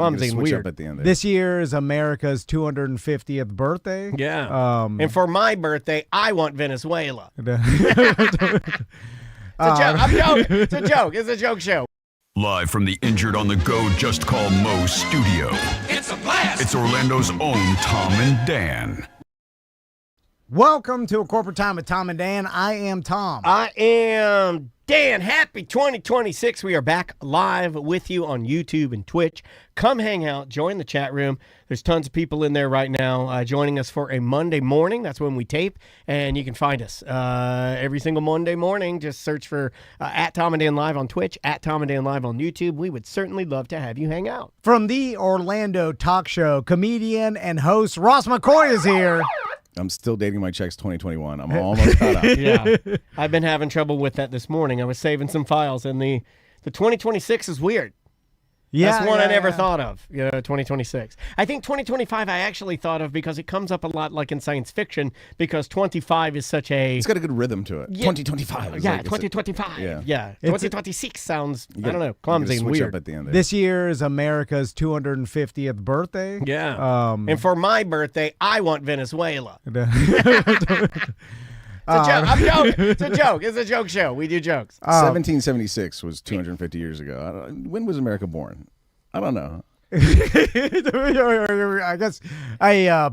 Clumsy and weird. At the end there. This year is America's 250th birthday. Yeah. And for my birthday, I want Venezuela. It's a joke. I'm joking. It's a joke. It's a joke show. Live from the Injured on the Go Just Call Mo studio. It's a blast! It's Orlando's own Tom and Dan. Welcome to A Corporate Time with Tom and Dan. I am Tom. I am Dan. Happy 2026. We are back live with you on YouTube and Twitch. Come hang out. Join the chat room. There's tons of people in there right now joining us for a Monday morning. That's when we tape. And you can find us every single Monday morning. Just search for at Tom and Dan Live on Twitch, at Tom and Dan Live on YouTube. We would certainly love to have you hang out. From the Orlando talk show, comedian and host Ross McCoy is here. I'm still dating my checks 2021. I'm almost caught up. Yeah. I've been having trouble with that this morning. I was saving some files, and the 2026 is weird. Yeah, That's one I never thought of, 2026. I think 2025 I actually thought of because it comes up a lot like in science fiction because 25 is such a... It's got a good rhythm to it. Yeah. 2025. Yeah, 2025. Yeah. 2026 sounds, I don't know, clumsy and weird. Up at the end there. This year is America's 250th birthday. Yeah. And for my birthday, I want Venezuela. It's a joke. I'm joking. It's a joke. It's a joke show. We do jokes. 1776 was 250 years ago. When was America born? I don't know. I guess I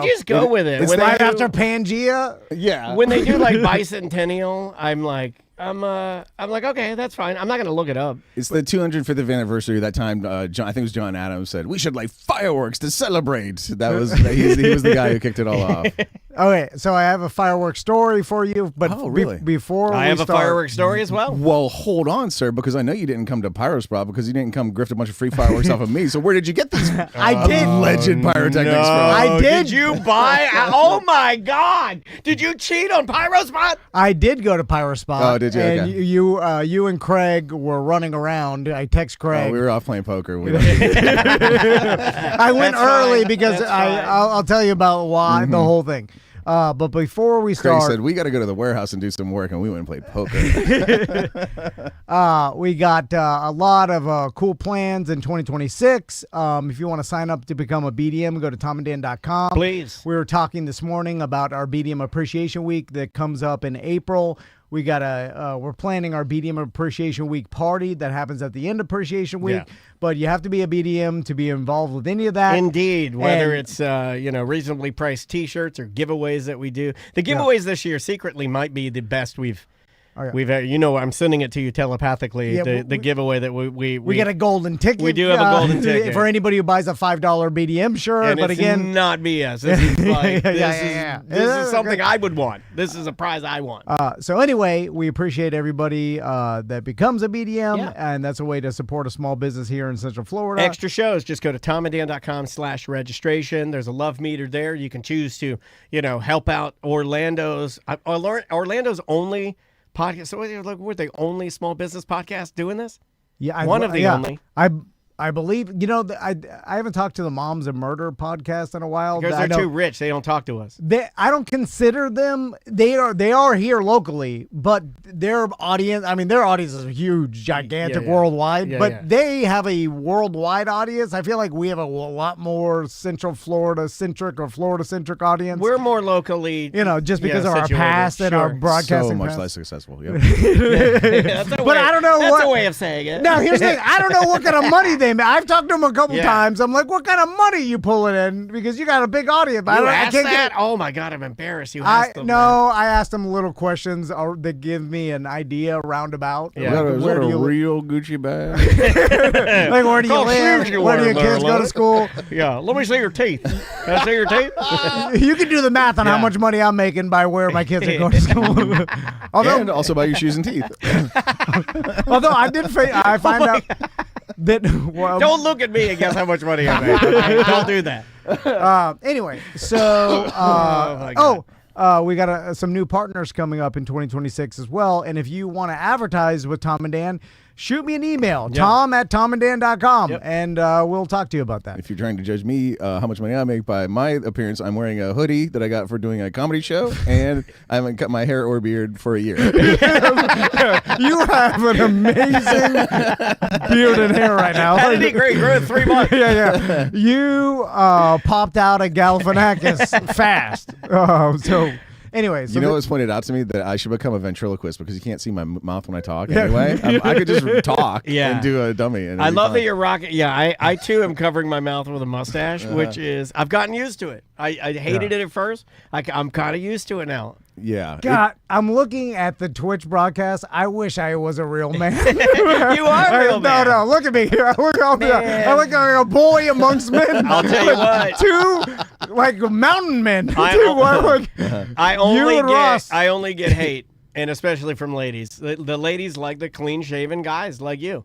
just go with it. It's right after Pangea. Yeah. When they do like bicentennial, I'm like, okay, that's fine. I'm not gonna look it up. It's the 250th anniversary. That time, I think it was John Adams said we should light fireworks to celebrate. That was he was the guy who kicked it all off. Okay, so I have a fireworks story for you, but really? Before I have a fireworks story as well. Well, hold on, sir, because I know you didn't come to Pyrosprop because you didn't come grift a bunch of free fireworks off of me. So where did you get these? I did Alleged pyrotechnics from. I did. Did you buy? Oh my God! Did you cheat on Pyrospot? I did go to Pyrospot. Oh, did you? And Okay. you and Craig were running around. I text Craig. Oh, we were off playing poker. I went early because I'll tell you about why the whole thing. But before we Craig start, said we got to go to the warehouse and do some work, and we went and played poker. we got a lot of cool plans in 2026. If you want to sign up to become a BDM, go to tomanddan.com. Please. We were talking this morning about our BDM Appreciation Week that comes up in April. We got we're planning our BDM Appreciation Week party that happens at the end of Appreciation Week. Yeah. But you have to be a BDM to be involved with any of that. Indeed, whether it's reasonably priced T-shirts or giveaways that we do. The giveaways this year secretly might be the best we've I'm sending it to you telepathically. Yeah, the giveaway that we get a golden ticket. We do have a golden ticket for anybody who buys a $5 BDM shirt. And but it's again, not BS. This is like this is something okay. I would want. This is a prize I want. So anyway, we appreciate everybody that becomes a BDM, and that's a way to support a small business here in Central Florida. Extra shows, just go to tomanddan.com/registration. There's a love meter there. You can choose to, help out Orlando's only podcast. So we're the only small business podcast doing this? Yeah, one of the only. I believe, I haven't talked to the Moms and Murder podcast in a while. Because they're too rich. They don't talk to us. I don't consider them, they are here locally, but their audience is huge, gigantic, worldwide, they have a worldwide audience. I feel like we have a lot more Central Florida-centric or Florida-centric audience. We're more locally, just because of our past and our broadcasting so much past. less successful. Yep. I don't know that's a way of saying it. Now, here's the thing. I don't know what kind of money they make. I've talked to them a couple times. I'm like, what kind of money you pulling in? Because you got a big audience. I can't that? Oh, my God, I'm embarrassed. You asked them. No, I asked them little questions that give me an idea roundabout. Yeah. Is that a real Gucci bag? Like, where do you live? Where do your kids go to school? Yeah, let me see your teeth. Can I see your teeth? You can do the math on how much money I'm making by where my kids are going to school. And also by your shoes and teeth. Although I find out that... Don't look at me and guess how much money I make. Don't do that. Anyway, so... we got some new partners coming up in 2026 as well. And if you want to advertise with Tom and Dan, shoot me an email, tom@tomanddan.com, and we'll talk to you about that. If you're trying to judge me, how much money I make by my appearance, I'm wearing a hoodie that I got for doing a comedy show, and I haven't cut my hair or beard for a year. You have an amazing beard and hair right now. How did he grow in 3 months? Yeah. You popped out a Galifianakis fast. So anyway, so you know what's pointed out to me? That I should become a ventriloquist because you can't see my mouth when I talk anyway. I could just talk and do a dummy. And I love that you're rocking. Yeah, I too am covering my mouth with a mustache, which is, I've gotten used to it. I hated it at first. I'm kind of used to it now. Yeah. God, I'm looking at the Twitch broadcast. I wish I was a real man. You are a real man. No, look at me. I look like a boy amongst men. I'll tell you what. Two, like, mountain men. I only get hate, and especially from ladies. The ladies like the clean-shaven guys like you.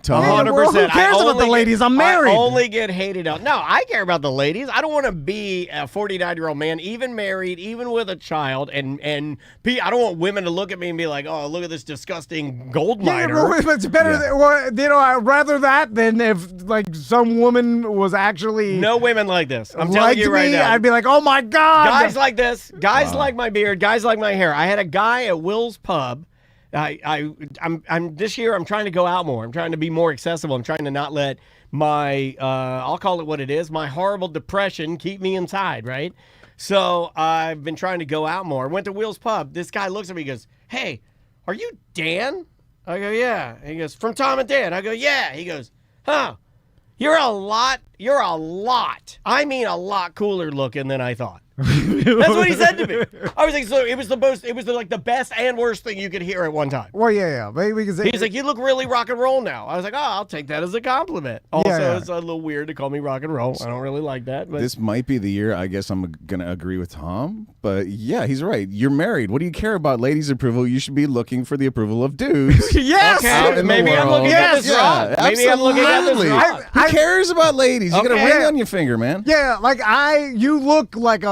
100%. Well, who cares about the ladies? I'm married. I only get hated on. No, I care about the ladies. I don't want to be a 49-year-old man, even married, even with a child, and I don't want women to look at me and be like, "Oh, look at this disgusting gold miner." Yeah, it's better. I'd rather that than if like some woman was actually no women like this. I'm telling you right now. I'd be like, "Oh my God!" Guys like this. Guys like my beard. Guys like my hair. I had a guy at Will's Pub. I'm this year I'm trying to go out more. I'm trying to be more accessible. I'm trying to not let my I'll call it what it is, my horrible depression keep me inside, right? So I've been trying to go out more. Went to Will's Pub. This guy looks at me and goes, "Hey, are you Dan?" I go, "Yeah." He goes, "From Tom and Dan?" I go, "Yeah." He goes, "Huh. You're a lot, I mean a lot cooler looking than I thought." That's what he said to me. I was like, so it was the best and worst thing you could hear at one time. Well, yeah. Because he's like, "You look really rock and roll now." I was like, "Oh, I'll take that as a compliment." Also, it's a little weird to call me rock and roll. I don't really like that. But this might be the year. I guess I'm gonna agree with Tom. But yeah, he's right. You're married. What do you care about ladies' approval? You should be looking for the approval of dudes. Yes. Okay. Maybe I'm looking at this wrong. Maybe I'm looking at this wrong. Who cares about ladies? You got a ring on your finger, man. Yeah, you look like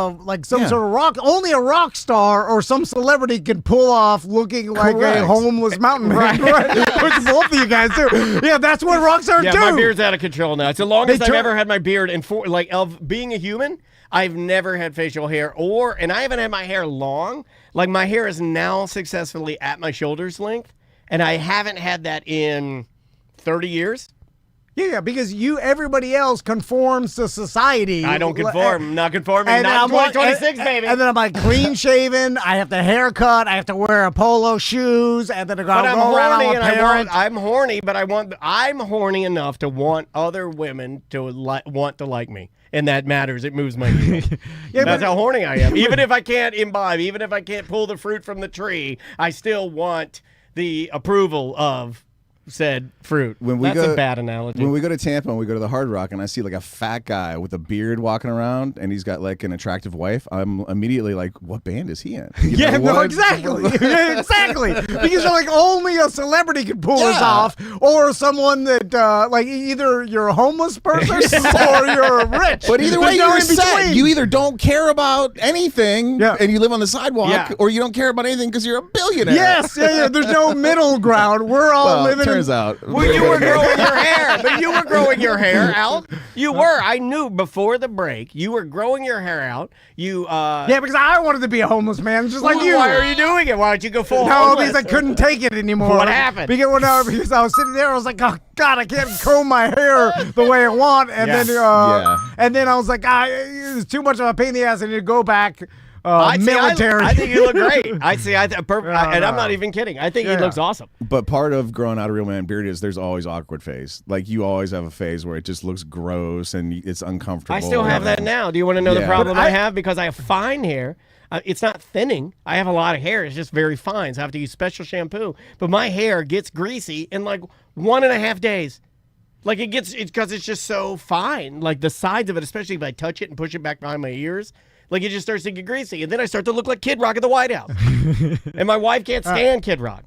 some sort of rock. Only a rock star or some celebrity can pull off looking like a homeless mountain man. Right? Which both of you guys do. Yeah, that's what rock stars do. Yeah, my beard's out of control now. It's the longest I've ever had my beard. And of being a human, I've never had facial hair, and I haven't had my hair long. Like, my hair is now successfully at my shoulder's length, and I haven't had that in 30 years. Yeah, because everybody else conforms to society. I don't conform. I'm not conforming. Not 2026, baby. And then I'm like clean shaven. I have the haircut. I have to wear a polo shoes, and then I go around with parents. I'm horny, but I'm horny enough to want other women to want to like me. And that matters. It moves my needle. That's how horny I am. Even if I can't imbibe, even if I can't pull the fruit from the tree, I still want the approval of said fruit. That's a bad analogy. When we go to Tampa and we go to the Hard Rock and I see like a fat guy with a beard walking around and he's got like an attractive wife, I'm immediately like, what band is he in? Exactly. Exactly. Because like only a celebrity can pull this off, or someone that like either you're a homeless person or you're rich. But either way, you're set. You either don't care about anything and you live on the sidewalk, or you don't care about anything because you're a billionaire. Yes. Yeah. There's no middle ground. We're all living out. Well, you were growing your hair, but you were growing your hair out. You were. I knew before the break. You were growing your hair out. Yeah, because I wanted to be a homeless man, just like you. Why are you doing it? Why don't you go full homeless? No, because I couldn't take it anymore. What happened? Because I was sitting there, I was like, oh God, I can't comb my hair the way I want, and then I was like, it's too much of a pain in the ass. I need to go back. Military. I think you look great. And I'm not even kidding. I think he looks awesome. But part of growing out a real man beard is there's always awkward phase. Like you always have a phase where it just looks gross and it's uncomfortable. I still have that now. Do you want to know the problem I have? Because I have fine hair. It's not thinning. I have a lot of hair. It's just very fine. So I have to use special shampoo. But my hair gets greasy in like 1.5 days. Like it's because it's just so fine. Like the sides of it, especially if I touch it and push it back behind my ears. Like, it just starts to get greasy. And then I start to look like Kid Rock at the White House. And my wife can't stand Kid Rock.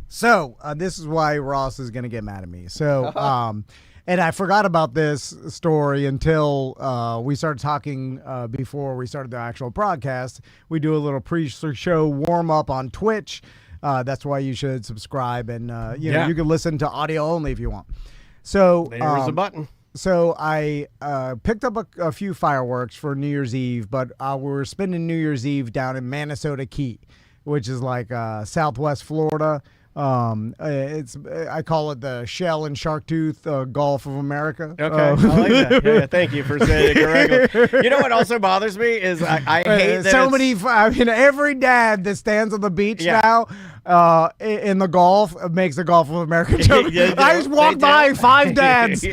So, this is why Ross is going to get mad at me. So, and I forgot about this story until we started talking before we started the actual broadcast. We do a little pre-show warm-up on Twitch. That's why you should subscribe, and you know, you can listen to audio only if you want. So There's a button. So I picked up a few fireworks for New Year's Eve, but we're spending New Year's Eve down in Minnesota Key, which is like Southwest Florida. I call it the Shell and Sharktooth Gulf of America. Okay, I like that. Yeah, thank you for saying it correctly. You know what also bothers me is I hate that so many. I mean, every dad that stands on the beach now in the Gulf makes the Gulf of America joke. I just walked by 5 dads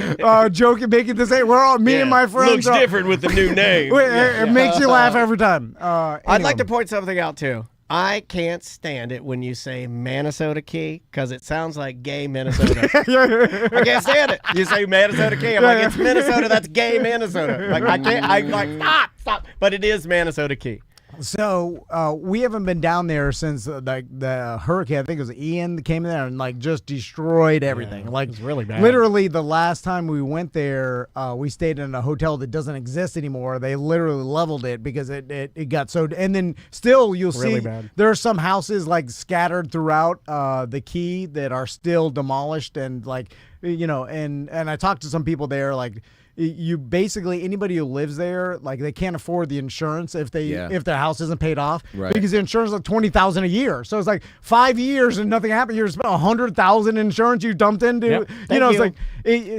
joking, making this. We're all me and my friends. Looks different with the new name. It makes you laugh every time. I'd like to point something out too. I can't stand it when you say Minnesota Key because it sounds like gay Minnesota. I can't stand it. You say Minnesota Key. I'm like, it's Minnesota. That's gay Minnesota. Like, I can't. I'm like, stop. But it is Minnesota Key. So we haven't been down there since the hurricane. I think it was Ian that came in there and like just destroyed everything. Yeah, like it was really bad. Literally, the last time we went there, we stayed in a hotel that doesn't exist anymore. They literally leveled it because it got so. And then still, you'll really see bad. there are some houses like scattered throughout the Key that are still demolished and like and I talked to some people there like. You basically anybody who lives there, like they can't afford the insurance if their house isn't paid off, because the insurance is like $20,000 a year. So it's like 5 years and nothing happened. You spent $100,000 insurance you dumped into. It's like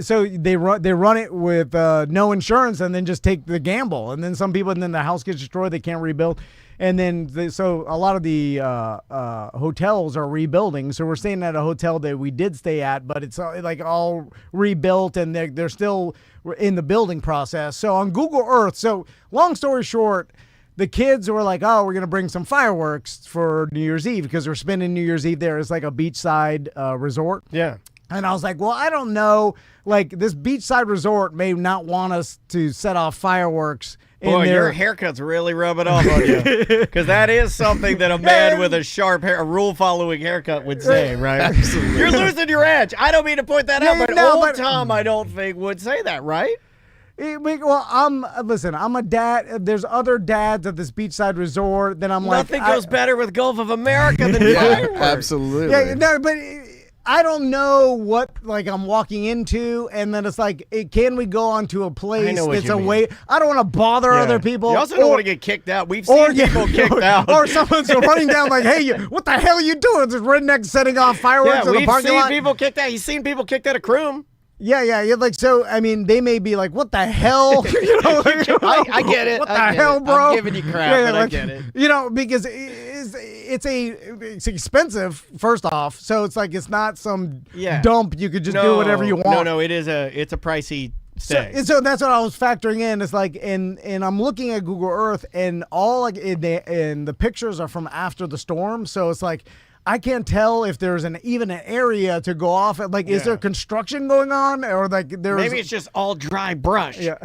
so they run it with no insurance and then just take the gamble. And then some people, and then the house gets destroyed. They can't rebuild. And then, so a lot of the hotels are rebuilding. So we're staying at a hotel that we did stay at, but it's like all rebuilt, and they're still in the building process. So on Google Earth, so long story short, the kids were like, oh, we're going to bring some fireworks for New Year's Eve because we're spending New Year's Eve there. It's like a beachside resort. Yeah. And I was like, well, I don't know. Like, this beachside resort may not want us to set off fireworks. Boy, your haircut's really rubbing off on you. Because that is something that a man with a sharp hair, a rule-following haircut would say, right? Absolutely. You're losing your edge. I don't mean to point that out, but old Tom, I don't think, would say that, right? Well, I'm a dad. There's other dads at this beachside resort. Then I'm like, nothing goes better with Gulf of America than fireworks. Absolutely. Yeah, no, but I don't know what like I'm walking into, and then it's like, can we go onto a place that's away? I don't want to bother other people. You also don't want to get kicked out. We've seen people kicked out. Or someone's running down like, hey, what the hell are you doing? This redneck setting off fireworks in the parking lot. We've seen people kicked out. You've seen people kicked out of Croom. Yeah. Like, so, I mean, they may be like, what the hell? I get it. What the hell, bro? I'm giving you crap, but I get it. Because it's expensive, first off. So it's like, it's not some dump. You could just do whatever you want. No, it's a pricey stay. So that's what I was factoring in. It's like, and I'm looking at Google Earth, and all like, and the pictures are from after the storm. So it's like, I can't tell if there's even an area to go off at. Like, is there construction going on, or like maybe it's just all dry brush? Yeah,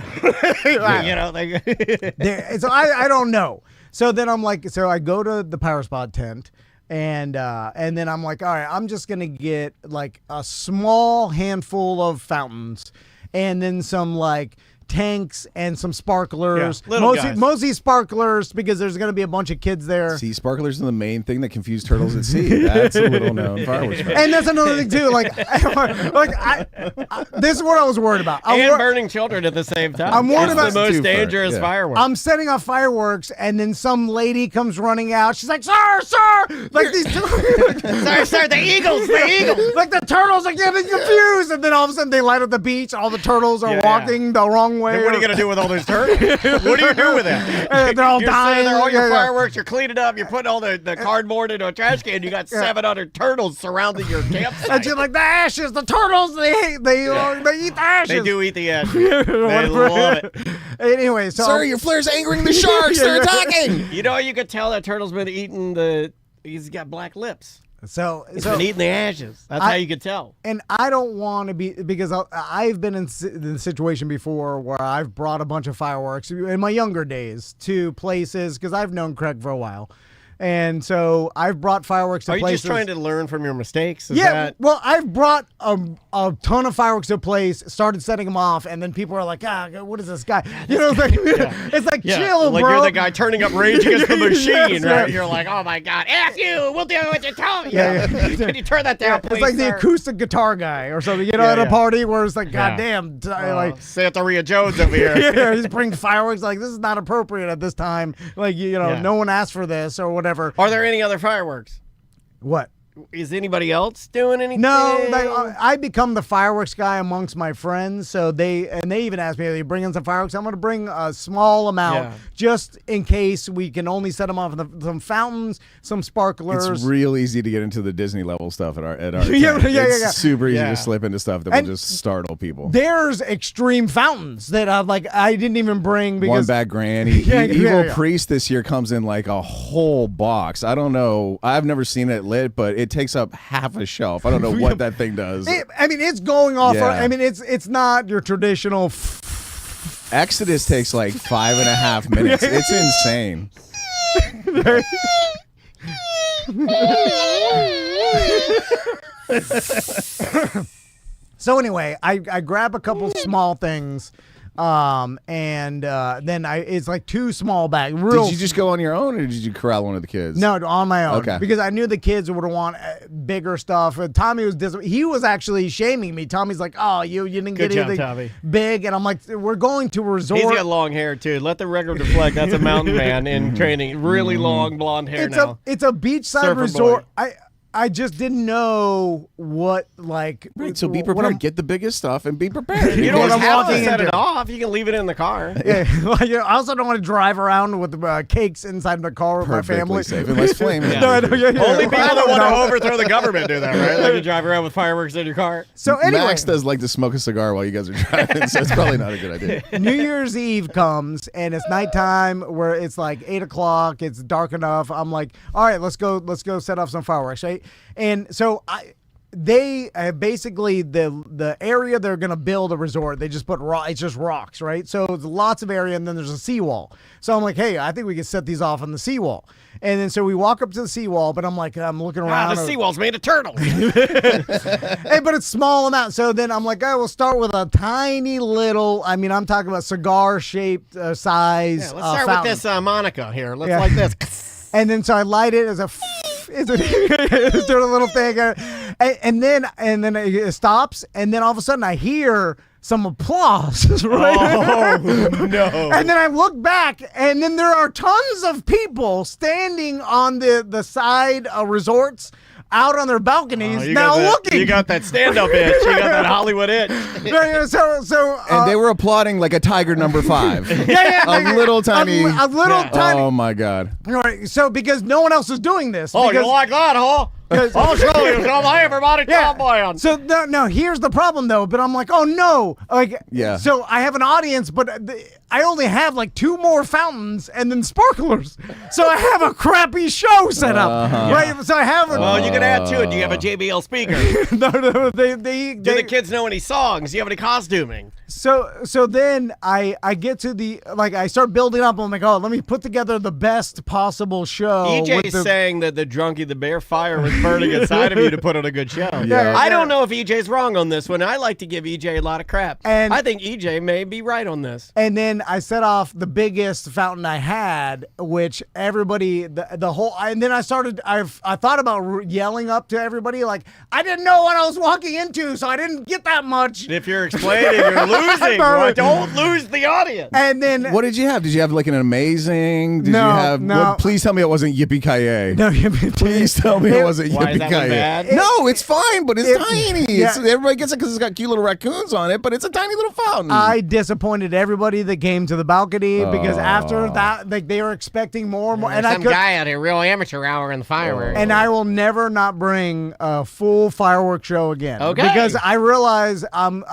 so I don't know. So then I'm like, so I go to the Power Spot tent, and then I'm like, all right, I'm just gonna get like a small handful of fountains, and then some like tanks and some sparklers, mostly sparklers, because there's going to be a bunch of kids there. See, sparklers are the main thing that confuse turtles at sea. That's a little known fireworks. And that's another thing too. Like this is what I was worried about. Burning children at the same time. I'm worried about the most dangerous fireworks. I'm setting off fireworks, and then some lady comes running out. She's like, "Sir!" Like these, sir, the eagles. Like the turtles are getting confused, and then all of a sudden they light up the beach. All the turtles are walking the wrong way. Then what are you going to do with all those turtles? What do you do with that? They're all dying. There, all your fireworks, you're cleaning up, you're putting all the cardboard into a trash can, you got 700 turtles surrounding your campsite. And you're like, the ashes, the turtles, they eat the ashes. They do eat the ashes. They love it. Anyway, so sir, your flare's angering the sharks. They're attacking. You know, you could tell that turtle's been eating he's got black lips. So he's been eating the ashes. That's how you could tell. And I don't want to be, because I've been in the situation before where I've brought a bunch of fireworks in my younger days to places, because I've known Craig for a while. And so I've brought fireworks to Are you places. just trying to learn from your mistakes? Well, I've brought a ton of fireworks to a place, started setting them off, and then people are like, what is this guy? You know, it's like chill, like bro. you're the guy turning up Rage Against the Machine, Yes, right? right. You're like, oh my God, F you, we'll do what you told me. Yeah. Can you turn that down, please, It's like sir? the acoustic guitar guy or something, at a party where it's like, Yeah. goddamn, like. Santeria Jones over here. Yeah, he's bringing fireworks. Like, this is not appropriate at this time. Like, no one asked for this or whatever. Are there any other fireworks? What? Is anybody else doing anything? No, I become the fireworks guy amongst my friends. So they even asked me, are you bringing some fireworks? I'm going to bring a small amount just in case we can only set them off. Some fountains, some sparklers. It's real easy to get into the Disney level stuff at our Yeah, tent. yeah, It's yeah. super easy Yeah. to slip into stuff that will just startle people. There's extreme fountains that I didn't even bring because One bag granny. Yeah, Evil yeah. Priest this year comes in like a whole box. I don't know. I've never seen it lit, but it takes up half a shelf. I don't know what that thing does. it's going off. Yeah. It's not your traditional. Exodus takes like 5.5 minutes. It's insane. So anyway, I grab a couple small things, and then it's like 2 small bags. Did you just go on your own, or did you corral one of the kids? No, on my own. Okay. Because I knew the kids would want bigger stuff. And Tommy was he was actually shaming me. Tommy's like, "Oh, you didn't Good get job, anything Tommy. big," and I'm like, "We're going to a resort." He's got long hair too. Let the record reflect. That's a mountain man in training. Really long blonde hair now. It's a beachside Surfer resort. boy. I just didn't know what like. Right, so be what prepared. Get the biggest stuff and be prepared. You don't what I'm have to walking set it into. off. You can leave it in the car. Yeah, I also don't want to drive around with cakes inside the car with my family. Safe. Unless flames. No, I know, yeah. Only people that want to No. overthrow the government do that, right? Like you drive around with fireworks in your car. So anyway, Max does like to smoke a cigar while you guys are driving, so it's probably not a good idea. New Year's Eve comes and it's nighttime where it's like 8 o'clock. It's dark enough. I'm like, all right, let's go set off some fireworks, right? And so they basically the area they're gonna build a resort. They just put it's just rocks, right? So it's lots of area, and then there's a seawall. So I'm like, hey, I think we can set these off on the seawall. And then so we walk up to the seawall, but I'm like, I'm looking around. The seawall's made of turtles. Hey, but it's small amount. So then I'm like, we'll start with a tiny little. I mean, I'm talking about cigar-shaped size. Yeah, let's start fountain. with this Monica here. Let's like this. And then so I light it as a. It's doing a little thing, and then it stops, and then all of a sudden I hear some applause, right? Oh no! And then I look back, and then there are tons of people standing on the side resorts out on their balconies looking. You got that stand-up itch. You got that Hollywood itch. And they were applauding like a tiger number 5. yeah, A little tiny. a little tiny. Oh my God. Right, so because no one else is doing this. Oh, because, you like that, huh? I'll show you. Hey, everybody, cowboy on. So no, here's the problem though. But I'm like, oh no, like, Yeah. So I have an audience, but I only have like 2 more fountains and then sparklers. So I have a crappy show set up, right? So I have. Well, you can add to it. Do you have a JBL speaker? no, Do the kids know any songs? Do you have any costuming? So then I get to I start building up. I'm like, oh, let me put together the best possible show. EJ's saying that the Drunky the Bear fire was burning inside of you to put on a good show. I don't know if EJ's wrong on this one. I like to give EJ a lot of crap. And I think EJ may be right on this. And then I set off the biggest fountain I had, which everybody, the whole, and then I thought about yelling up to everybody, like, I didn't know what I was walking into, so I didn't get that much. If you're explaining, you're losing. Right? Don't lose the audience. And then. What did you have? Did you have like an amazing? Did No, you have? no. Please tell me it wasn't Yippee-ki-yay. No, Please tell me it wasn't Why is that one Yippee-ki-yay. bad? No, it's fine, but it's tiny. Yeah. Everybody gets it because it's got cute little raccoons on it, but it's a tiny little fountain. I disappointed everybody that came to the balcony because after that, they were expecting more and more. And some guy out here, real amateur hour in the fireworks. And I will never not bring a full fireworks show again. Okay. Because I realize I'm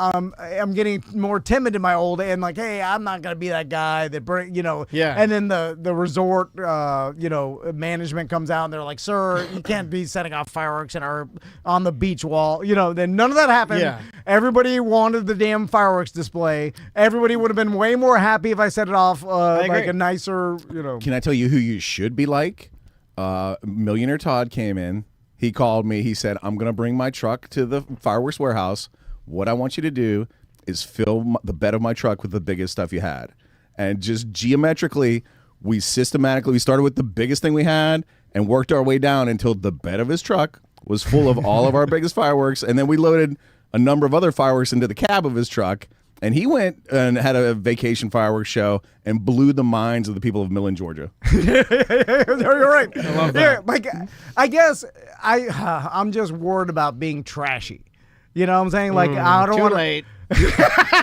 getting more timid in my old age, and like, hey, I'm not gonna be that guy that bring, Yeah. And then the resort, management comes out and they're like, sir, you can't be setting off fireworks on the beach wall. Then none of that happened. Yeah. Everybody wanted the damn fireworks display. Everybody would have been way more happy if I set it off like agree. a nicer, Can I tell you who you should be like? Millionaire Todd came in. He called me. He said, I'm going to bring my truck to the fireworks warehouse. What I want you to do is fill the bed of my truck with the biggest stuff you had. And just geometrically, we started with the biggest thing we had and worked our way down until the bed of his truck was full of all of our biggest fireworks. And then we loaded a number of other fireworks into the cab of his truck. And he went and had a vacation fireworks show and blew the minds of the people of Millen, Georgia. You're right. I love that. Yeah, like, I guess I'm just worried about being trashy. You know what I'm saying? Like, I don't want to.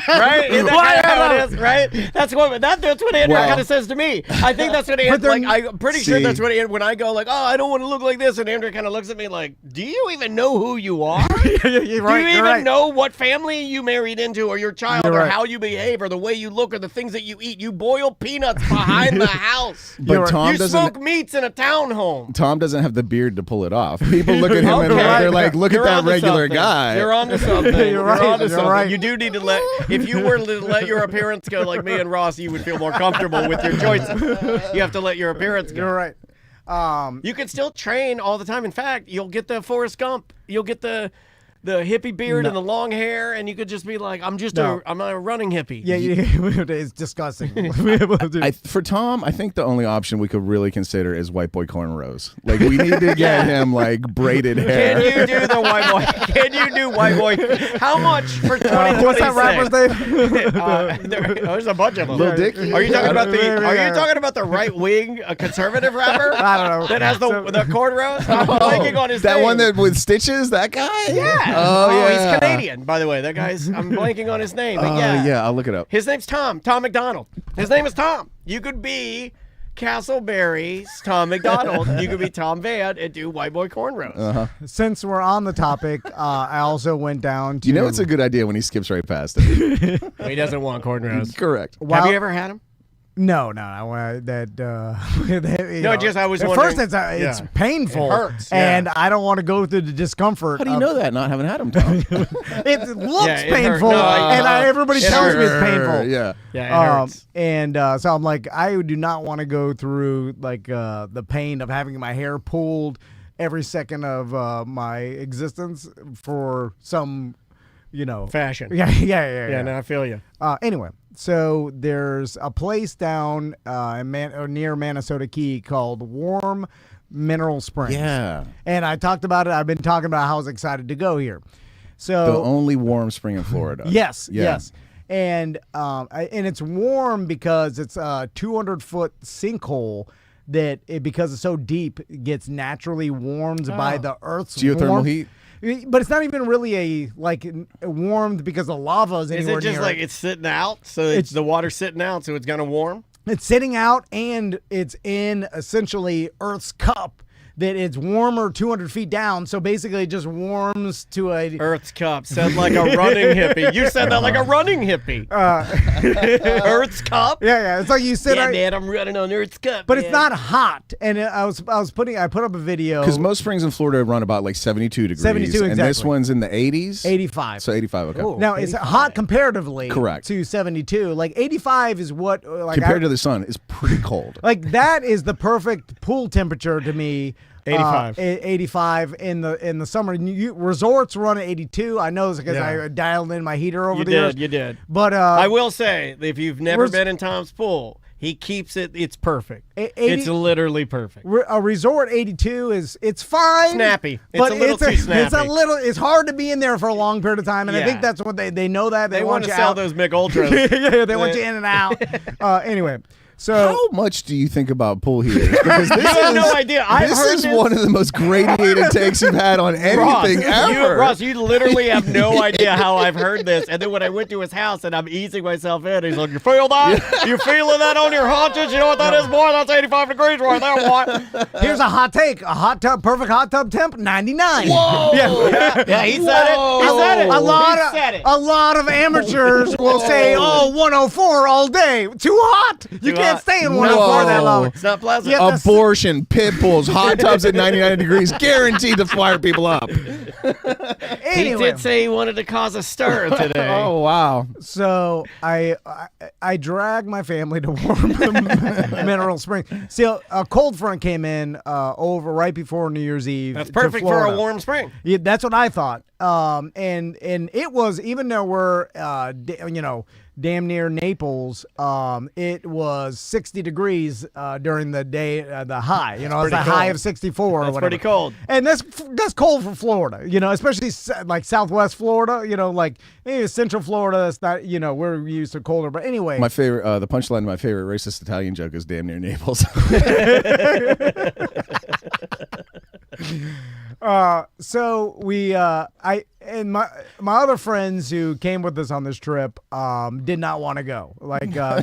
Right? Isn't that how it is, right? That's what Andrew kind of says to me. I think that's what Andrew, like, I'm pretty sure that's what Andrew, when I go like, oh, I don't want to look like this, and Andrew kind of looks at me like, do you even know who you are? You're right, do you even know what family you married into, or your child, or how you behave, or the way you look, or the things that you eat? You boil peanuts behind the house. But Tom you smoke meats in a townhome. Tom doesn't have the beard to pull it off. People look at him and they're like, look at that regular guy. You're on to something. You're right. You do need to if you were to let your appearance go like me and Ross, you would feel more comfortable with your choices. You have to let your appearance go. You're right. You can still train all the time. In fact, you'll get the Forrest Gump. You'll get the hippie beard and the long hair, and you could just be like, I'm a running hippie. Yeah, it's disgusting. For Tom, I think the only option we could really consider is white boy cornrows. Like, we need to get him like braided hair. Can you do the white boy? Can you do white boy? How much for 2026? What's that rapper's name? There's a bunch of them. Lil Dicky? Are you talking about the right wing conservative rapper? I don't know. That has the cornrows. I'm blanking on his name. That one that with stitches. That guy. Yeah. Oh, yeah. He's Canadian, by the way. That guy's, I'm blanking on his name. But yeah, I'll look it up. His name's Tom McDonald. His name is Tom. You could be Castleberry's Tom McDonald. You could be Tom Van and do white boy cornrows. Since we're on the topic, I also went down to... You know it's a good idea when he skips right past it. He doesn't want cornrows. Correct. Have you ever had him? No. I was wondering. First, it's painful. It hurts. And I don't want to go through the discomfort. How do you know that, not having had him, Tom? It looks painful, and everybody tells me it's painful. Yeah. Yeah, it hurts. And so I'm like, I do not want to go through like the pain of having my hair pulled every second of my existence for some, fashion. Yeah. No, I feel you. Anyway. So there's a place down near Minnesota Key called Warm Mineral Springs. Yeah. And I talked about it. I've been talking about how I was excited to go here. So the only warm spring in Florida. Yes. And it's warm because it's a 200-foot sinkhole that, because it's so deep, gets naturally warmed by the Earth's geothermal heat. But it's not even really warmed because the lava is anywhere near. Is it just like it's sitting out? So it's the water sitting out, so it's going to warm? It's sitting out, and it's in essentially Earth's cup that it's warmer 200 feet down. So basically it just warms to a... Earth's cup. Said like a running hippie. You said that like a running hippie. Earth's cup? Yeah. It's like you said... Yeah, man, I'm running on Earth's cup. But it's not hot. And I put up a video... Because most springs in Florida run about like 72 degrees. 72, exactly. And this one's in the 80s? 85. So 85, okay. Ooh, now, 85. It's hot comparatively Correct. to 72. Like 85 is what... Compared to the sun, is pretty cold. Like that is the perfect pool temperature to me. 85. 85 in the summer. Resorts run at 82. I know this because I dialed in my heater over the years. You did. But I will say, if you've never been in Tom's pool, he keeps it. It's perfect. It's literally perfect. A resort 82 it's fine. Snappy. But it's a little too snappy. It's hard to be in there for a long period of time, and I think that's what they know that they want to you sell out. those Mick Ultras. Yeah, they want you in and out. Anyway. So how much do you think about pool heaters? Because this you have no idea. This is one of the most gradiated takes you've had on anything ever. Ross, you literally have no idea how I've heard this. And then when I went to his house and I'm easing myself in, he's like, "You feel that? You feeling that on your haunches? You know what that is, boy? That's 85 degrees right there, boy." Here's a hot take: a hot tub, perfect hot tub temp, 99. Whoa! Yeah, he said it. He said it. A lot of amateurs will say, "Oh, 104 all day, too hot. You can't can't stay in one Whoa. for that long. It's not pleasant. Yeah. Abortion, pit bulls, hot tubs at 99 degrees, guaranteed to fire people up. He Anyway, did say he wanted to cause a stir today. Oh, wow. so I dragged my family to warm Mineral Spring. See, a cold front came in over right before New Year's Eve. That's to perfect for a Florida. warm spring. Yeah, that's what I thought. And it was, even though we're damn near Naples, it was 60 degrees during the day, the high. It's pretty the high cold. of 64 or That's whatever. pretty cold. And that's cold for Florida, especially like Southwest Florida, like Central Florida. That's not, we're used to colder. But anyway, My favorite, the punchline of my favorite racist Italian joke is damn near Naples. so we, I and my other friends who came with us on this trip, did not want to go. Like, because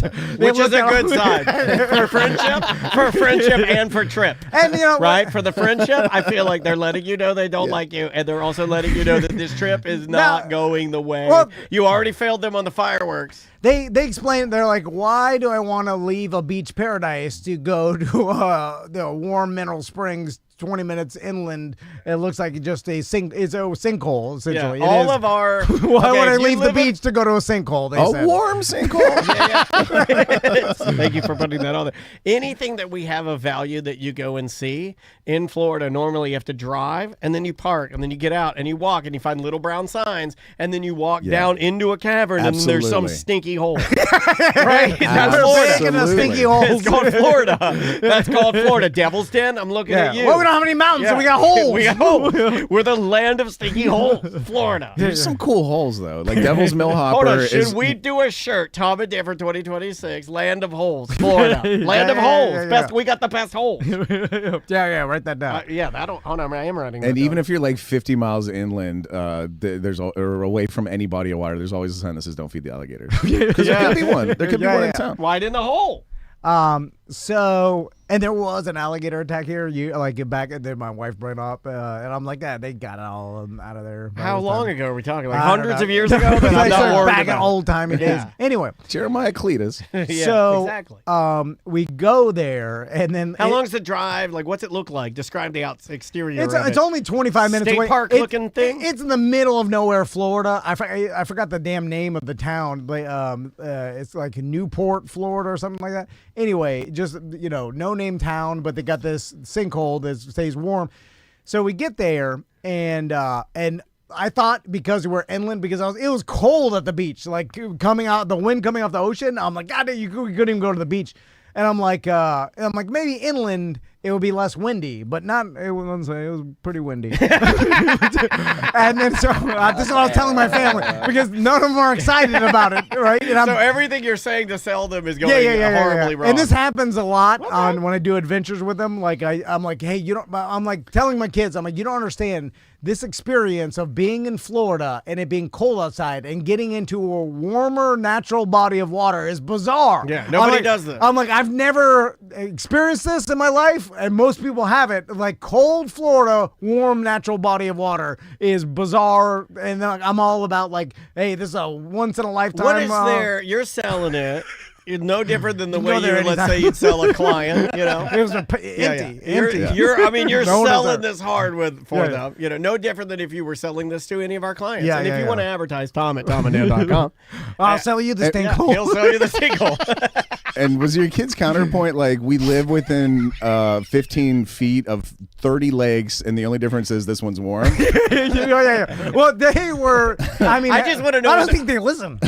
they Which is looked a at good all- sign for friendship and for trip. And Right? For the friendship, I feel like they're letting you know they don't like you, and they're also letting you know that this trip is not going the way. Well- You already failed them on the fireworks. They explained, they're like, why do I want to leave a beach paradise to go to the warm Mineral Springs 20 minutes inland? It looks like it's a sinkhole, essentially. Yeah, It all is. of our. Why okay, would I if you leave the live in- beach to go to a sinkhole? They A said. warm sinkhole. Thank you for putting that on there. Anything that we have of value that you go and see in Florida, normally you have to drive and then you park and then you get out and you walk and you find little brown signs and then you walk down into a cavern and there's some Absolutely. stinky hole. Right? That's Florida. Speaking of Absolutely. stinky holes. It's called Florida. That's called Florida. Devil's Den. I'm looking at you. Well, we don't have any mountains, so Yeah. we got holes. We got holes. We're the land of stinky holes. Florida. There's some cool holes, though. Like Devil's Mill Hopper Hold on, should is... we do a shirt, Tom and Dick for 2026, Land of Holes, Florida. Land of yeah, holes. yeah, yeah. Best, we got the best holes. yeah, write that down. Yeah, hold on, I am writing that And even down. if you're like 50 miles inland, or away from any body of water, there's always a sign that says "Don't feed the alligators." Because there could be one. There could be Yeah, one yeah. in town. Wide in the hole. So, and there was an alligator attack here. Back then, my wife brought it up, and I'm like, they got it all out of there. by How the long time. ago are we talking? Like I don't hundreds know. of years ago? Then I'm Like, not worried back in about old timey days. Yeah. Anyway, Jeremiah Cletus. Yeah, so exactly. we go there, and then How long's the drive? Like, what's it look like? Describe the exterior. It's of it's it. only 25 minutes State away. park looking thing? It's in the middle of nowhere, Florida. I forgot the damn name of the town, but it's like Newport, Florida, or something like that. Anyway, just no name town, but they got this sinkhole that stays warm. So we get there, and I thought because we're inland, because it was cold at the beach, like the wind coming off the ocean. I'm like, God, you couldn't even go to the beach. And I'm like, maybe inland it would be less windy, but not. It was pretty windy. And then so this is what I was telling my family, because none of them are excited about it, right? And So everything you're saying to sell them is going yeah. horribly wrong. And this happens a lot when I do adventures with them. Like I'm like, hey, I'm like telling my kids, I'm like, you don't understand this experience of being in Florida and it being cold outside and getting into a warmer natural body of water is bizarre. Yeah, nobody I'm like, does this. I'm like, I've never experienced this in my life, and most people have it. Like cold Florida, warm natural body of water is bizarre, and then I'm all about like, hey, this is a once in a lifetime. What is there? You're selling it. It's no different than the You way go there let's anytime. say you'd sell a client, It was empty. Yeah. You're No one is selling there. this hard for Yeah, them. No different than if you were selling this to any of our clients. Yeah, and if yeah, you yeah. want to advertise Tom at tomanddan.com, I'll sell you the stink hole. he'll sell you the single. And was your kid's counterpoint like, we live within 15 feet of 30 lakes, and the only difference is this one's warm? yeah. Well, they were. I mean, I just wanna know I what don't think they listen.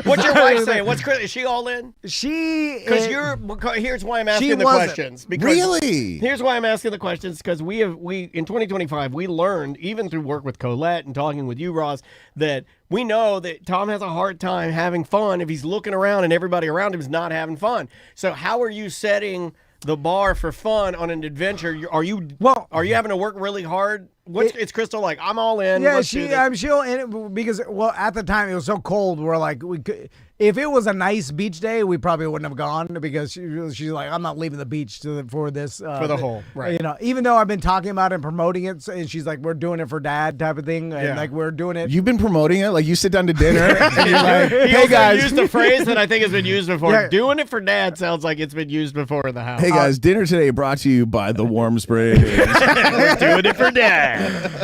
What's your wife saying? What's Chris? Is she all in? Because She here's why I'm asking the wasn't. questions. Because Really? Here's why I'm asking the questions, because we in 2025 we learned, even through work with Colette and talking with you, Ross, that we know that Tom has a hard time having fun if he's looking around and everybody around him is not having fun. So how are you setting the bar for fun on an adventure? Are you having to work really hard It's Crystal like, I'm all in. Yeah, Let's do this. she'll because at the time it was so cold. We're like, we could, if it was a nice beach day, we probably wouldn't have gone because she's like, I'm not leaving the beach for this For the whole, right. You know, even though I've been talking about it and promoting it, and she's like, we're doing it for dad type of thing, and like we're doing it. You've been promoting it, like you sit down to dinner and you're like, He hey also guys, used a phrase that I think has been used before. Yeah. Doing it for dad sounds like it's been used before in the house. hey guys, dinner today brought to you by the Warm Springs. We're doing it for dad.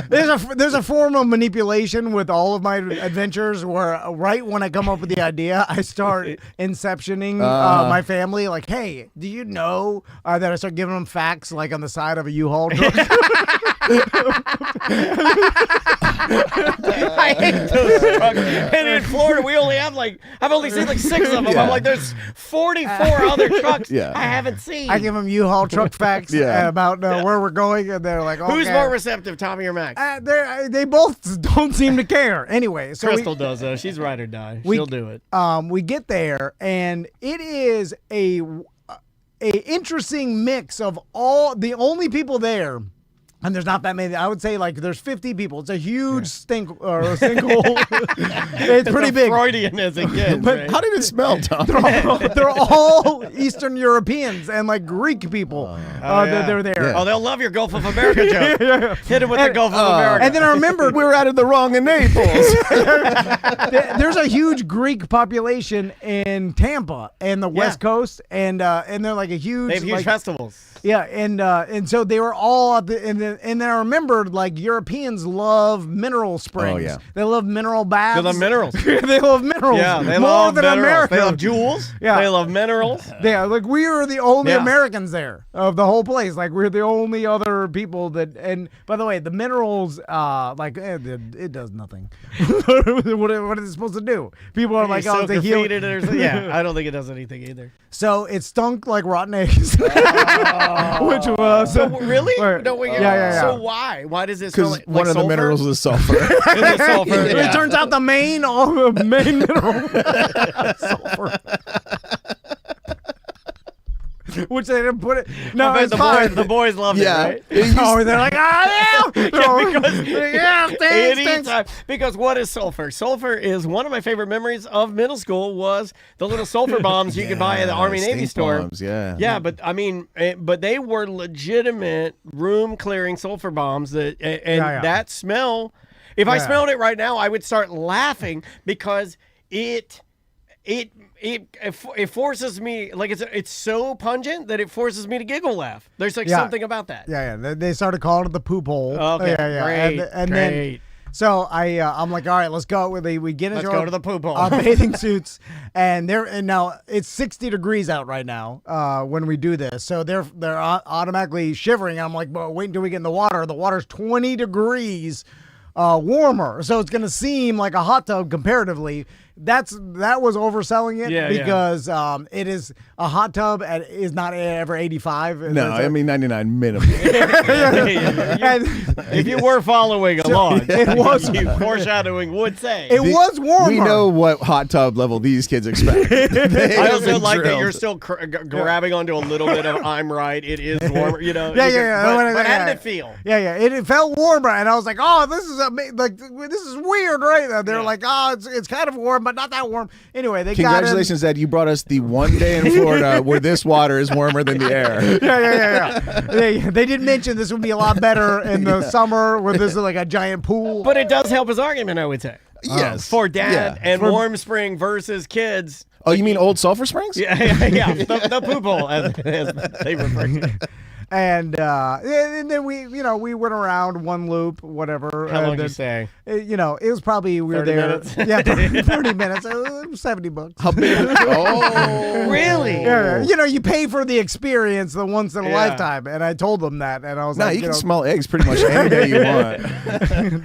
There's a form of manipulation with all of my adventures where right when I come up with the idea, I start inceptioning my family. Like, hey, do you know that I start giving them facts like on the side of a U-Haul truck? I hate those trucks. And in Florida, I've only seen like 6 of them. Yeah. I'm like, there's 44 other trucks Yeah. I haven't seen. I give them U-Haul truck facts about where we're going, and they're like, okay. Who's more receptive, Tommy or Max? They both don't seem to care. Anyway, so Crystal does, though. She's ride or die. She'll do it. we get there, and it is a interesting mix of the only people there. And there's not that many. I would say like there's 50 people. It's a huge sinkhole. It's pretty big. Freudian as it gets. Right? How did it smell, Tom? They're all Eastern Europeans and like Greek people. They're there. Yeah. Oh, they'll love your Gulf of America joke. Hit him with the Gulf of America. And then I remembered We're out of the wrong in Naples. there's a huge Greek population in Tampa and the West Coast, and they're like a huge. They have huge festivals. Yeah, and so they were all at and I remembered like Europeans love mineral springs. Oh, yeah. They love mineral baths. They love minerals. They love minerals. Yeah, they more love than minerals. America. They love jewels. Yeah. They love minerals. Yeah, like we were the only Yeah. Americans there of the whole place. Like we're the only other people that. And by the way, the minerals, it does nothing. what is it supposed to do? People are like, oh, it's a heal. Yeah, I don't think it does anything either. So it stunk like rotten eggs, which was Really? No, yeah. So why? Why does it smell Because like one of the sulfur? minerals is sulfur. Is it sulfur? It turns out the main mineral sulfur. Which they didn't put it. No, I bet it's fine. the boys loved it, right? Oh, they're like, yeah, Anytime. Because what is sulfur? Sulfur is one of my favorite memories of middle school was the little sulfur bombs you could buy at the Army Navy stink store. bombs, yeah. Yeah, but I mean, but they were legitimate room clearing sulfur bombs that smell. If I smelled it right now, I would start laughing because it forces me, like it's so pungent that it forces me to giggle laugh. There's like something about that. Yeah. They started calling it the poop hole. Okay, yeah. great, And great. then, so I'm like, all right, let's go. We get into Let's go to the poop hole. our bathing suits, and now it's 60 degrees out right now when we do this. So they're automatically shivering. I'm like, well, wait until we get in the water. The water's 20 degrees warmer, so it's gonna seem like a hot tub comparatively. That was overselling it because it is a hot tub and is not ever 85. No, I mean 99 minimum. And If you were following along, it was foreshadowing would say. it was warmer. We know what hot tub level these kids expect. They I have also been like that drilled. you're still grabbing onto a little bit of I'm right. It is warmer, you know. Yeah. But how did it feel? Yeah. It felt warmer, and I was like, "Oh, this is this is weird, right?" And they're like, "Oh, it's kind of warm, but not that warm." Anyway, they Congratulations, Dad. You brought us the one day in Florida where this water is warmer than the air. Yeah. They did mention this would be a lot better in the summer where this is like a giant pool. But it does help his argument, I would say. Yes. For dad Yeah. and Warm Spring versus kids. Oh, you mean old Sulphur Springs? Yeah. The poop hole, as they refer to it. And then we went around one loop, whatever. How long and did you then, say? It was probably we were 30 there. minutes? Yeah, 30 minutes. $70. How big? Oh, Really? Yeah, you pay for the experience, the once in a lifetime, and I told them that, and I was No, like, you can smell eggs pretty much any day you want.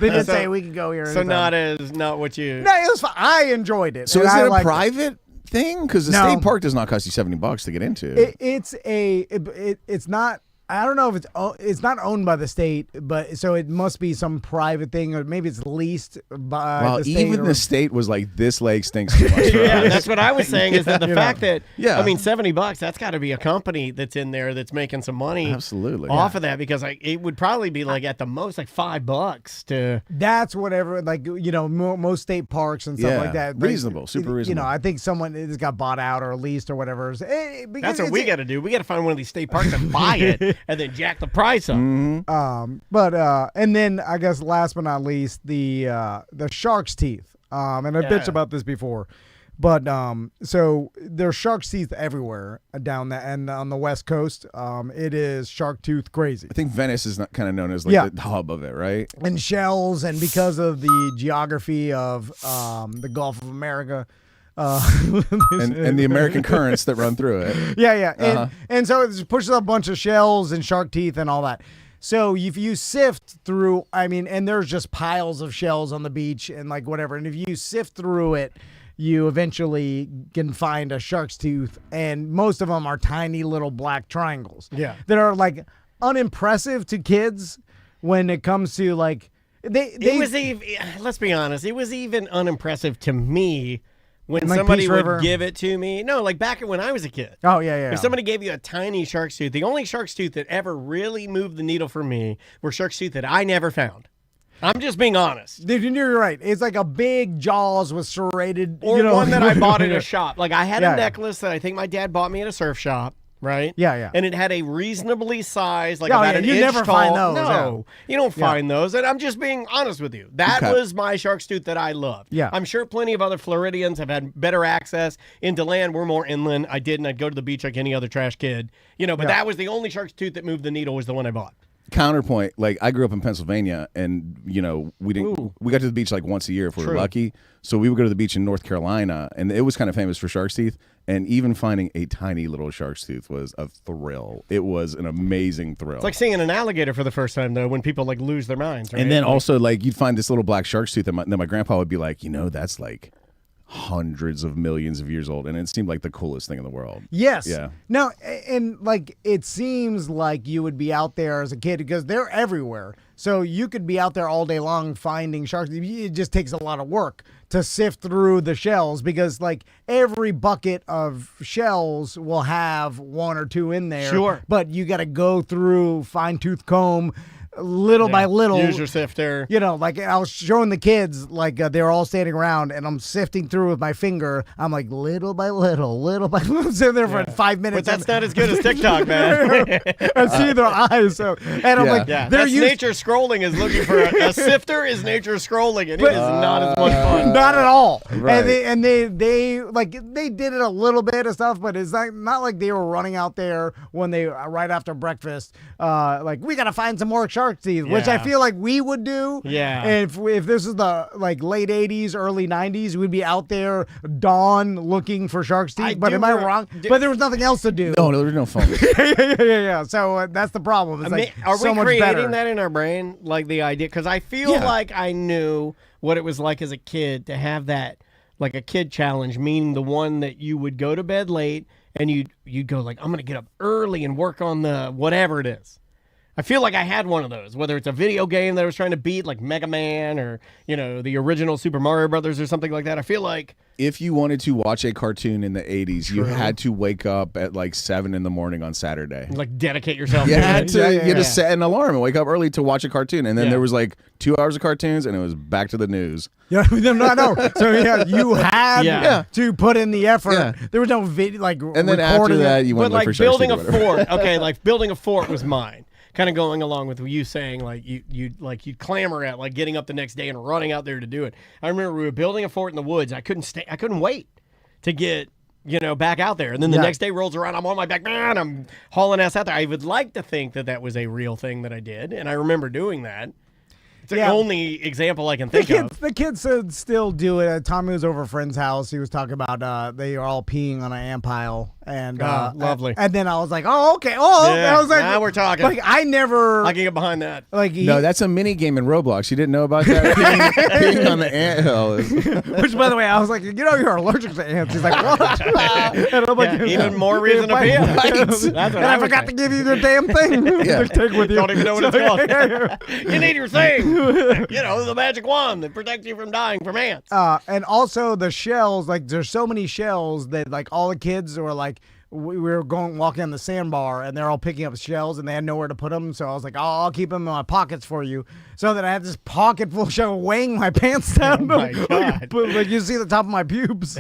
They did say we can go here. So anytime. not what you. No, it was fine. I enjoyed it. So and is I it a liked private thing? Because the No. state park does not cost you $70 to get into. It's not. I don't know if it's not owned by the state, but so it must be some private thing, or maybe it's leased by the state. Even the state was like, this lake stinks too much. Yeah, that's what I was saying. Is that the fact that Yeah. I mean, $70, that's got to be a company that's in there that's making some money, Absolutely. off of that, because it would probably be like at the most like $5 to. That's whatever, like, most state parks and stuff like that. Like, Reasonable, super reasonable. I think someone has got bought out or leased or whatever. That's what we got to do. We got to find one of these state parks and buy it, and then jack the price up. But and then I guess last but not least, the shark's teeth. And I bitched about this before, but so there's shark's teeth everywhere down there, and on the West Coast, it is shark tooth crazy. I think Venice is kind of known as like the hub of it, right? And shells, and because of the geography of the Gulf of America. And the American currents that run through it. Yeah. And so it pushes up a bunch of shells and shark teeth and all that. So if you sift through, and there's just piles of shells on the beach and like whatever. And if you sift through it, you eventually can find a shark's tooth. And most of them are tiny little black triangles. Yeah. That are like unimpressive to kids when it comes to like, it was even, let's be honest, it was even unimpressive to me when like somebody Peace would River? give it to me. No, like back when I was a kid. Oh, yeah. If somebody gave you a tiny shark's tooth, the only shark's tooth that ever really moved the needle for me were shark's tooth that I never found. I'm just being honest. Dude, you're right. It's like a big Jaws with serrated. Or one that I bought at a shop. Like I had Yeah. a necklace that I think my dad bought me at a surf shop. Right? Yeah. And it had a reasonably sized, like Oh, about yeah, an you inch never tall. find those, No, you don't find those. And I'm just being honest with you. That Okay. was my shark's tooth that I loved. Yeah. I'm sure plenty of other Floridians have had better access into land. We're more inland. I didn't. I'd go to the beach like any other trash kid. But that was the only shark's tooth that moved the needle was the one I bought. Counterpoint, like I grew up in Pennsylvania, and we got to the beach like once a year if we were lucky. So we would go to the beach in North Carolina, and it was kind of famous for shark's teeth. And even finding a tiny little shark's tooth was a thrill. It was an amazing thrill. It's like seeing an alligator for the first time, though, when people like lose their minds. Right? And then also like you'd find this little black shark's tooth, and then my grandpa would be like, that's like hundreds of millions of years old, and it seemed like the coolest thing in the world. Yes. Yeah. No, and like it seems like you would be out there as a kid because they're everywhere. So you could be out there all day long finding sharks. It just takes a lot of work to sift through the shells because like every bucket of shells will have one or two in there. Sure. But you got to go through fine-tooth comb little by little. Use your sifter. Like I was showing the kids, like they were all standing around, and I'm sifting through with my finger. I'm like little by little. I'm sitting there for 5 minutes. But that's not as good as TikTok, man. I see their eyes. So, and I'm like, Yeah, they're that's used. nature scrolling is looking for a sifter is nature scrolling, and it is not as much fun. Not at all. Right. And they did it a little bit of stuff, but it's not like they were running out there when they right after breakfast. Like we gotta find some more shark teeth, which I Yeah. feel like we would do. Yeah. And if this is the like late '80s, early '90s, we'd be out there dawn looking for shark's teeth. But am I wrong? But there was nothing else to do. No, there was no phone. yeah. So that's the problem. It's like Are so we much creating better. that in our brain, like the idea? Because I feel like I knew what it was like as a kid to have that, like a kid challenge, meaning the one that you would go to bed late and you'd go like, I'm gonna get up early and work on the whatever it is. I feel like I had one of those, whether it's a video game that I was trying to beat, like Mega Man or, the original Super Mario Brothers or something like that. I feel like If you wanted to watch a cartoon in the 80s, you had to wake up at like 7 in the morning on Saturday. like dedicate yourself You to had it. to, you had to set an alarm and wake up early to watch a cartoon. And then Yeah. there was like 2 hours of cartoons, and it was back to the news. Yeah, no. So you had Yeah. to put in the effort. Yeah. There was no video, like And then after recording that, it. you But went look like for shark's building teeth a or whatever. fort, okay, like building a fort was mine. Kind of going along with you saying like you'd clamor at like getting up the next day and running out there to do it. I remember we were building a fort in the woods. I couldn't wait to get back out there. And then the next day rolls around, I'm on my back, man, I'm hauling ass out there. I would like to think that was a real thing that I did, and I remember doing that. It's the only example I can think of. The kids still do it. Tommy was over a friend's house. He was talking about they are all peeing on an ant pile, And lovely. And then I was like, oh, okay. Oh, Yeah, I was like, now we're talking. Like I never. I can get behind that. Like No, that's a mini game in Roblox. You didn't know about that? Peeing on the anthill. Which, by the way, I was like, you're allergic to ants. He's like, what? And I'm like, even more reason to pee. That's what and I forgot to give you the damn thing. Yeah. to take with you. Don't even know what it's called. You need your thing. The magic wand that protects you from dying from ants. And also the shells, like there's so many shells that like all the kids were like, we were walking on the sandbar and they're all picking up shells and they had nowhere to put them. So I was like, oh, I'll keep them in my pockets for you. So that I had this pocket full of shells weighing my pants down. Oh my God. Like you see the top of my pubes.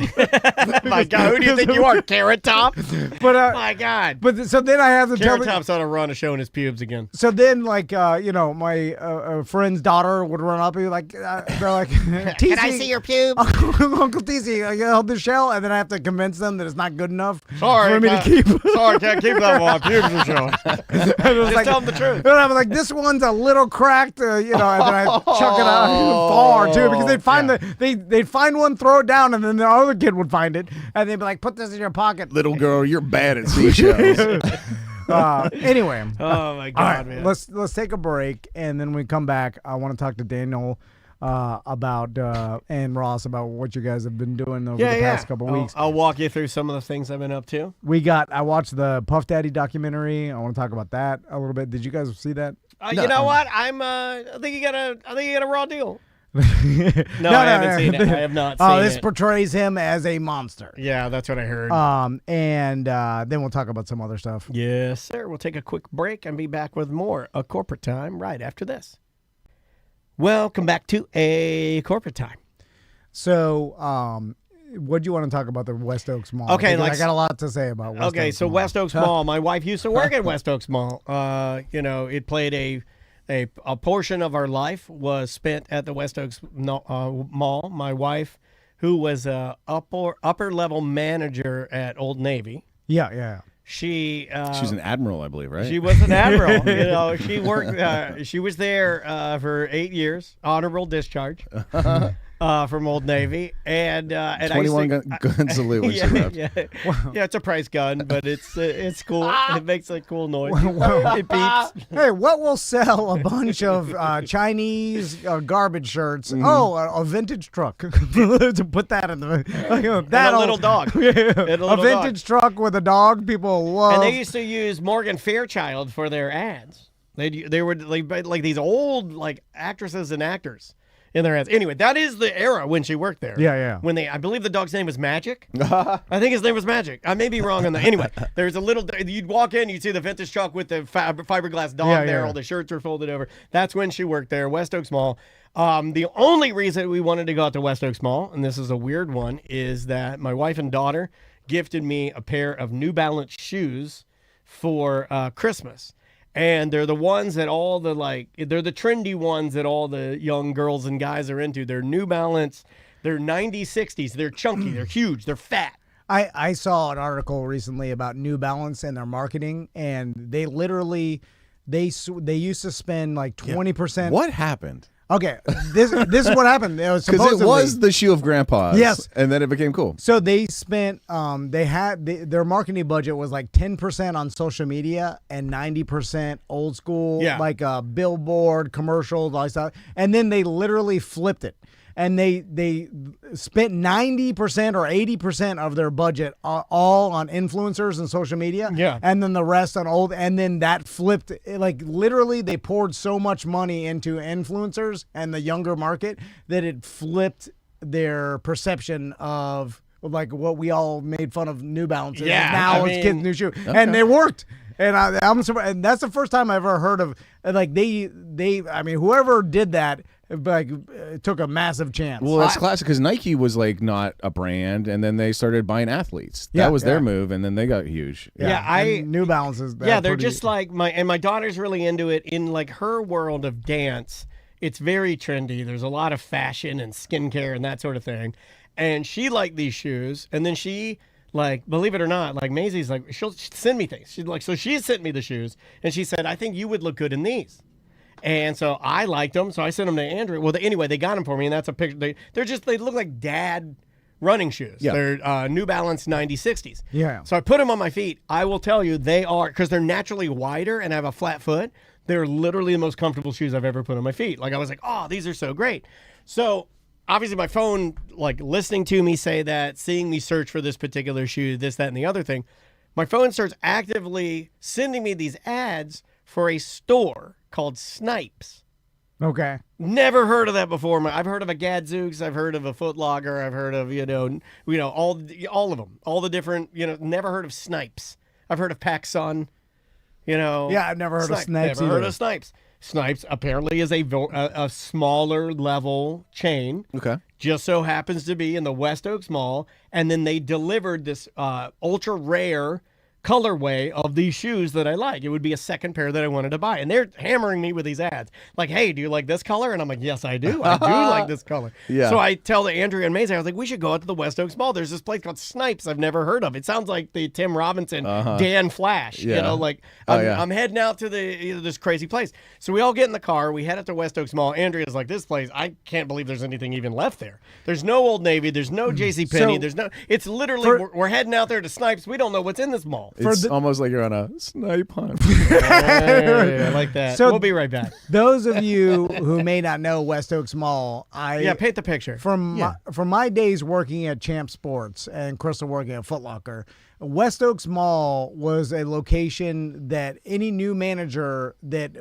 My God, who do you think you are, Carrot Top? But my God. But so then I have to tell Carrot Top's on a run of showing his pubes again. So then, like, my friend's daughter would run up and be like, they're like, TC, Can I see your pubes? Uncle TC, you held the shell, and then I have to convince them that it's not good enough Sorry, for me to keep. Sorry, can't keep that while my pubes are showing. Just tell them the truth. And I was like, this one's a little cracked, and then I chuck it out far too, because they'd find they'd find one, throw it down, and then the other kid would find it, and they'd be like, put this in your pocket. Little girl, you're bad at seashells. Anyway. Oh my God, all right, man. let's take a break, and then when we come back, I want to talk to Daniel about and Ross about what you guys have been doing over the past couple weeks. I'll walk you through some of the things I've been up to. I watched the Puff Daddy documentary. I want to talk about that a little bit. Did you guys see that? You know what? I think you got a raw deal. No, I haven't seen it. I have not seen it. This portrays him as a monster. Yeah, that's what I heard. And then we'll talk about some other stuff. Yes, sir. We'll take a quick break and be back with more A Corporate Time right after this. Welcome back to A Corporate Time. So, what do you want to talk about the West Oaks Mall? Okay, I got a lot to say about West Oaks Mall. West Oaks Mall. My wife used to work at West Oaks Mall. It played a portion of our life was spent at the West Oaks Mall. My wife, who was a upper level manager at Old Navy. Yeah. She's an admiral, I believe, right? She was an admiral. She worked. She was there for 8 years, honorable discharge from Old Navy, and 21 gun salute when she left. Yeah, it's a price gun, but it's cool. It makes a cool noise. It beeps. Hey, what will sell a bunch of Chinese garbage shirts? Mm-hmm. Oh, a vintage truck. To put that in the that a little dog. A vintage truck with a dog. People love. And they used to use Morgan Fairchild for their ads. They were like these old like actresses and actors in their ads. Anyway, that is the era when she worked there. Yeah. When I believe the dog's name was Magic. I think his name was Magic. I may be wrong on that. Anyway, there's a little. You'd walk in, you'd see the vintage truck with the fiberglass dog there. All the shirts are folded over. That's when she worked there, West Oaks Mall. The only reason we wanted to go out to West Oaks Mall, and this is a weird one, is that my wife and daughter gifted me a pair of New Balance shoes for Christmas. And they're the ones that they're the trendy ones that all the young girls and guys are into. They're New Balance. They're 90s, 60s. They're chunky. They're huge. They're fat. I saw an article recently about New Balance and their marketing, and they literally, they used to spend like 20%. What happened? Okay, this is what happened. Because it was the shoe of grandpa's. Yes, and then it became cool. So they spent, their marketing budget was like 10% on social media and 90% old school, like billboard, commercials, all that stuff. And then they literally flipped it. And they spent 90% or 80% of their budget all on influencers and social media. Yeah. And then the rest on old. And then that flipped. Like literally they poured so much money into influencers and the younger market that it flipped their perception of like what we all made fun of New Balance. Yeah. Now it's kids' new shoe. Okay. And it worked. And I'm surprised. And that's the first time I ever heard of like whoever did that took a massive chance. Well, that's classic because Nike was like not a brand, and then they started buying athletes. That was their move, and then they got huge. New Balances. They're just like my daughter's really into it. In like her world of dance, it's very trendy. There's a lot of fashion and skincare and that sort of thing, and she liked these shoes, and then she. Like, believe it or not, like Maisie's like, she'll send me things. She sent me the shoes, and she said, I think you would look good in these. And so I liked them, so I sent them to Andrew. Well, anyway, they got them for me, and that's a picture. They look like dad running shoes. Yeah. They're New Balance 9060s. Yeah. So I put them on my feet. I will tell you, they are, because they're naturally wider and I have a flat foot, they're literally the most comfortable shoes I've ever put on my feet. Like, I was like, oh, these are so great. So obviously my phone, like listening to me say that, seeing me search for this particular shoe, this, that, and the other thing, my phone starts actively sending me these ads for a store called Snipes. Okay. Never heard of that before. I've heard of a Gadzooks. I've heard of a Foot Locker. I've heard of, all of them, all the different, never heard of Snipes. I've heard of PacSun, Yeah, I've never heard of Snipes Never either. heard of Snipes. Snipes apparently is a smaller level chain. Okay. Just so happens to be in the West Oaks Mall. And then they delivered this ultra rare colorway of these shoes that I like. It would be a second pair that I wanted to buy. And they're hammering me with these ads. Like, hey, do you like this color? And I'm like, yes, I do. I do like this color. Yeah. So I tell the Andrea and Maisie, I was like, we should go out to the West Oaks Mall. There's this place called Snipes I've never heard of. It sounds like the Tim Robinson, Dan Flash. Yeah. I'm heading out to this crazy place. So we all get in the car. We head out to West Oaks Mall. Andrea's like, this place, I can't believe there's anything even left there. There's no Old Navy. There's no JCPenney. So- it's literally, we're heading out there to Snipes. We don't know what's in this mall. It's almost like you're on a snipe hunt. I like that. So- We'll be right back. Those of you who may not know West Oaks Mall, Paint the picture. from my days working at Champ Sports and Crystal working at Foot Locker, West Oaks Mall was a location that any new manager that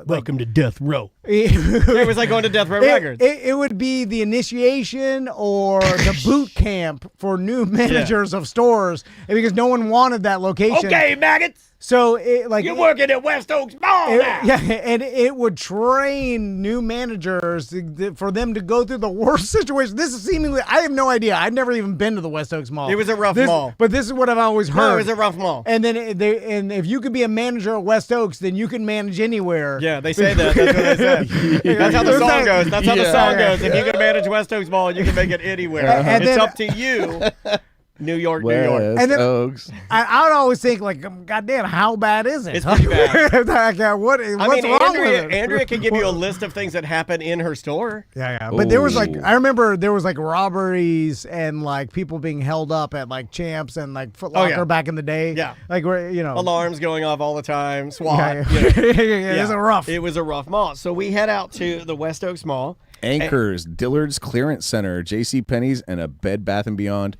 Welcome to Death Row. it It was like going to Death Row Records. it would be the initiation or the boot camp for new managers of stores because no one wanted that location. Okay, maggots. So You're working at West Oaks Mall now. yeah, and it would train new managers for them to go through the worst situation. This is seemingly, I have no idea. I've never even been to the West Oaks Mall. It was a rough mall. But this is what I've always heard. No, it was a rough mall. And then and if you could be a manager at West Oaks, then you can manage anywhere. Yeah, they say that. That's what they said. That's how the song goes. That's how the song goes. If you can manage West Oaks Mall, you can make it anywhere. And it's then- up to you. New York, New York. West And then- Oaks. I would always think, like, goddamn, how bad is it? It's pretty bad. Like, what's wrong with it? Andrea can give you a list of things that happen in her store. Yeah. But there was Ooh. I remember there was like robberies and like people being held up at like Champs and like Foot Locker back in the day. Yeah. Like where, Alarms going off all the time. SWAT. It was a rough. It was a rough mall. So we head out to the West Oaks Mall. Anchors, Dillard's Clearance Center, JCPenney's, and a Bed Bath & Beyond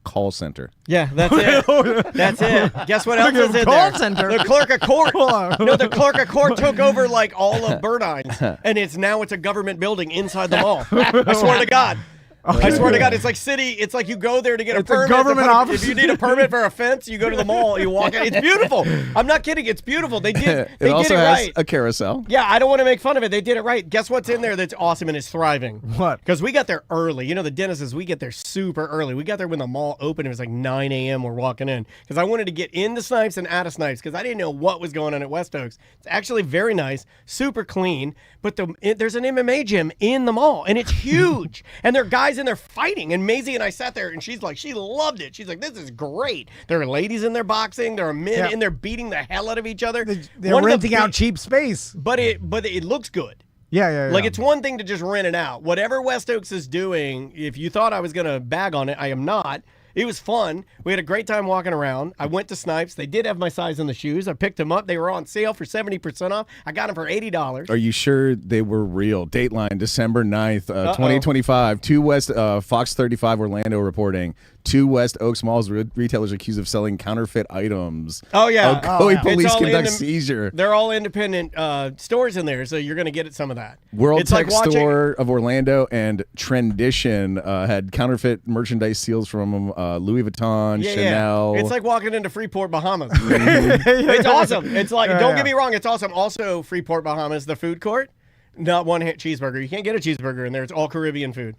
call center. Yeah, that's it. That's it. Guess what else is in Call there? center. The clerk of court. No, the clerk of court took over like all of Burdine's, and it's a government building inside the mall. I swear to God. I swear to God, it's like city. It's like you go there to get a It's a permit. government office. If you need a permit for a fence, you go to the mall. You walk in. It's beautiful. I'm not kidding. It's beautiful. They did. They It also did it has right. a carousel. Yeah, I don't want to make fun of it. They did it right. Guess what's in there that's awesome and is thriving? What? Because we got there early. You know, the Dennis's, we get there super early. We got there when the mall opened. It was like 9 a.m. We're walking in. Because I wanted to get into Snipes and out of Snipes because I didn't know what was going on at West Oaks. It's actually very nice, super clean. But there's an MMA gym in the mall, and it's huge. And there are guys in there fighting. And Maisie and I sat there, and she's like, she loved it. She's like, this is great. There are ladies in there boxing. There are men in there beating the hell out of each other. They're renting out cheap space. But it looks good. Yeah. Like, it's one thing to just rent it out. Whatever West Oaks is doing, if you thought I was going to bag on it, I am not. It was fun. We had a great time walking around. I went to Snipes. They did have my size in the shoes. I picked them up. They were on sale for 70% off. I got them for $80. Are you sure they were real? Dateline, December 9th, 2025. Two West, Fox 35 Orlando reporting. Two West Oaks Malls retailers accused of selling counterfeit items. Oh, yeah. Ocoee It's police all conduct seizure. They're all independent stores in there, so you're going to get some of that. World It's Tech like watching- Store of Orlando and Trendition had counterfeit merchandise seals from Louis Vuitton, Chanel. It's like walking into Freeport, Bahamas. It's awesome. It's like, don't get me wrong, it's awesome. Also, Freeport, Bahamas, the food court, not one cheeseburger. You can't get a cheeseburger in there. It's all Caribbean food.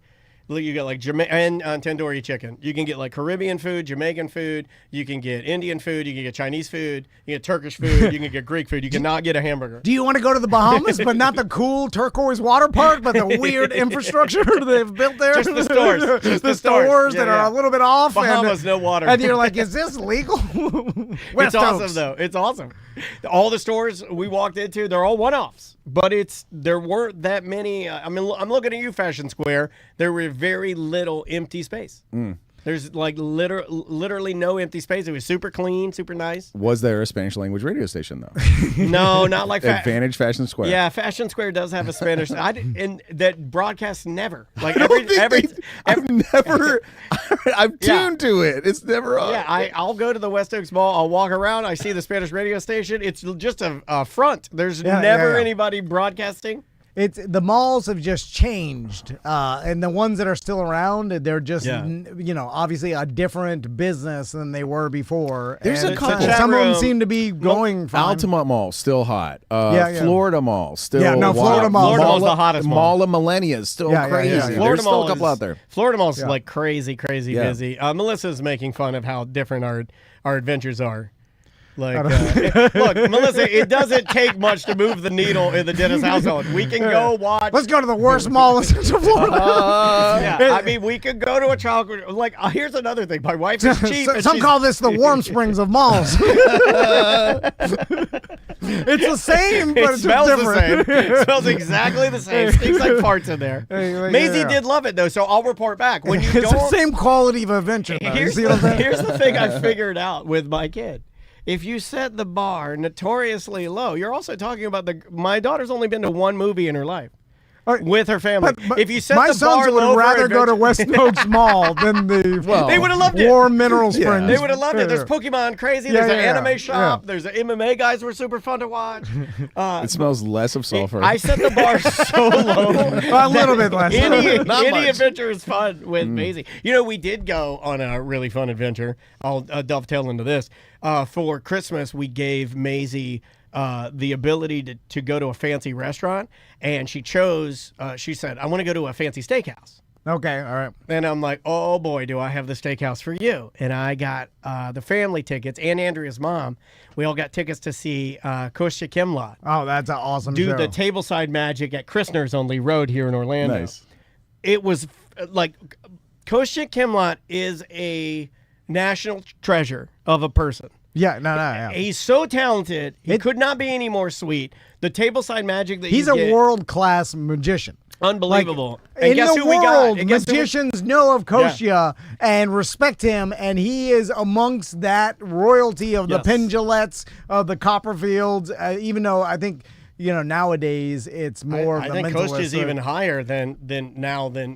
You get like and tandoori chicken. You can get like Caribbean food, Jamaican food. You can get Indian food. You can get Chinese food. You can get Turkish food. You can get Greek food. You cannot get a hamburger. Do you want to go to the Bahamas, but not the cool turquoise water park, but the weird infrastructure they've built there? Just the stores. Just the stores. stores Yeah, that are yeah. a little bit off. Bahamas, and, no water. And you're like, is this legal? It's West awesome Oaks. though. It's awesome. All the stores we walked into, they're all one-offs. But there weren't that many. I'm looking at you, Fashion Square. There were very little empty space. There's like literally no empty space. It was super clean, super nice. Was there a Spanish language radio station though? No, not like Advantage Fashion Square. Yeah, Fashion Square does have a Spanish. And that broadcasts never. Like I've tuned to it. It's never on. Yeah, I'll go to the West Oaks Mall. I'll walk around. I see the Spanish radio station. It's just a front. There's never anybody broadcasting. It's the malls have just changed, and the ones that are still around, they're just obviously a different business than they were before. There's and a couple. Some of them seem to be going fine. Altamont Mall still hot. Florida Mall still. Yeah, no, Florida Mall. Florida Mall's the hottest mall. Mall of Millennia is still crazy. Yeah. Florida There's still Mall a couple out there. Florida Mall's like crazy busy. Melissa's making fun of how different our adventures are. Like, look, Melissa, it doesn't take much to move the needle in the Dennis household. We can go watch. Let's go to the worst mall in Central Florida. I mean, we could go to a chocolate. Like, here's another thing. My wife is cheap. Some call this the warm springs of malls. It's the same, but it's smells different. the same. It smells exactly the same. Stinks like farts in there. Maisie did love it though, so I'll report back. When you it's the same quality of adventure. Here's the thing I figured out with my kid. If you set the bar notoriously low, you're also talking about my daughter's only been to one movie in her life. With her family. But if you set my the bar sons low would rather go to West Oaks Mall than the they would have loved it. Warm Mineral Springs. They would have loved it. There's Pokemon crazy. There's an anime shop. There's an MMA guys were super fun to watch. It smells less of sulfur. I set the bar so low. A little bit less. Any adventure is fun with Maisie. You know, we did go on a really fun adventure. I'll dovetail into this. For Christmas, we gave Maisie the ability to go to a fancy restaurant, and she chose, she said, I want to go to a fancy steakhouse. Okay, all right. And I'm like, oh boy, do I have the steakhouse for you. And I got the family tickets, and Andrea's mom. We all got tickets to see Kostya Kimlot. Oh, that's an awesome do show. the tableside magic at Christner's on Lee Road here in Orlando. Nice. It was like, Kostya Kimlot is a national treasure of a person. Yeah. He's so talented. He could not be any more sweet. The tableside magic that he's a world-class magician. Unbelievable. Like, and in guess the who we got? world, magicians know of Kostya and respect him, and he is amongst that royalty of the Pendulets, of the Copperfields, even though I think, nowadays it's more of the I think mentalist. Kostya's even higher than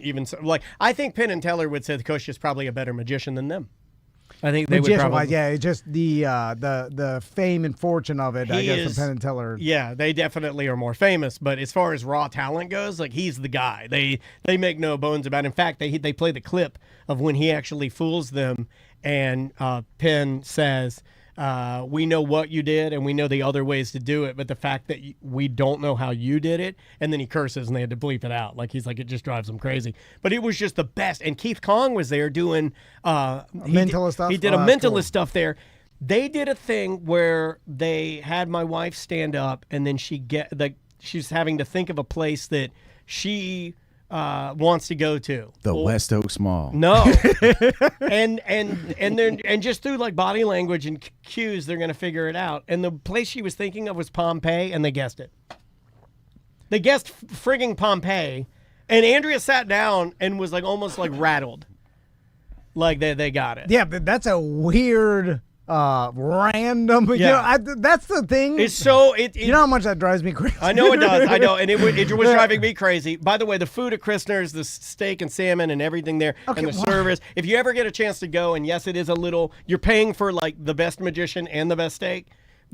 even like I think Penn and Teller would say Kostya's probably a better magician than them. I think they would probably. Yeah, just the fame and fortune of it. I guess the Penn and Teller. Yeah, they definitely are more famous. But as far as raw talent goes, like he's the guy. They make no bones about it. In fact, they play the clip of when he actually fools them, and Penn says, we know what you did and we know the other ways to do it, but the fact that we don't know how you did it, and then he curses and they had to bleep it out. Like he's like, it just drives him crazy. But it was just the best. And Keith Kong was there doing mentalist stuff. He did a mentalist stuff there. They did a thing where they had my wife stand up, and then she's having to think of a place that she wants to go to. The West Oaks Mall. No. and just through like body language and cues, they're going to figure it out. And the place she was thinking of was Pompeii, and they guessed it. They guessed frigging Pompeii, and Andrea sat down and was like almost like rattled. Like they got it. Yeah, but that's a weird random. Yeah. That's the thing. It's so you know how much that drives me crazy. I know it does. I know, and it was driving me crazy. By the way, the food at Christner's, the steak and salmon and everything there, and the service. If you ever get a chance to go, and yes, it is a little. You're paying for like the best magician and the best steak.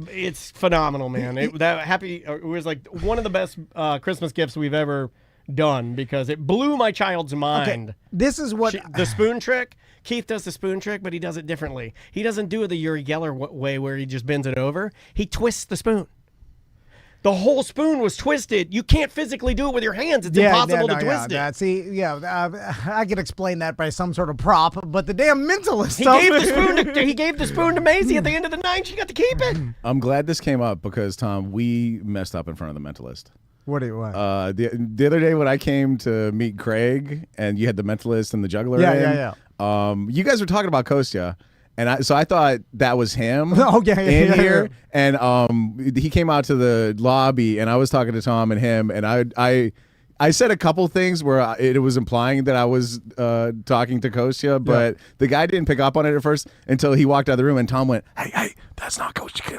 It's phenomenal, man. It was like one of the best Christmas gifts we've ever done because it blew my child's mind. Okay. This is what the spoon trick. Keith does the spoon trick, but he does it differently. He doesn't do it the Uri Geller way where he just bends it over. He twists the spoon. The whole spoon was twisted. You can't physically do it with your hands. It's impossible to twist it. I could explain that by some sort of prop, but the damn mentalist He gave the spoon to Maisie at the end of the night. She got to keep it. I'm glad this came up because, Tom, we messed up in front of the mentalist. What? The other day when I came to meet Craig and you had the mentalist and the juggler you guys were talking about Kostya, and so I thought that was him in here. And he came out to the lobby, and I was talking to Tom and him, and I said a couple things where it was implying that I was talking to Kostya, but the guy didn't pick up on it at first until he walked out of the room, and Tom went, "Hey, that's not Kostya.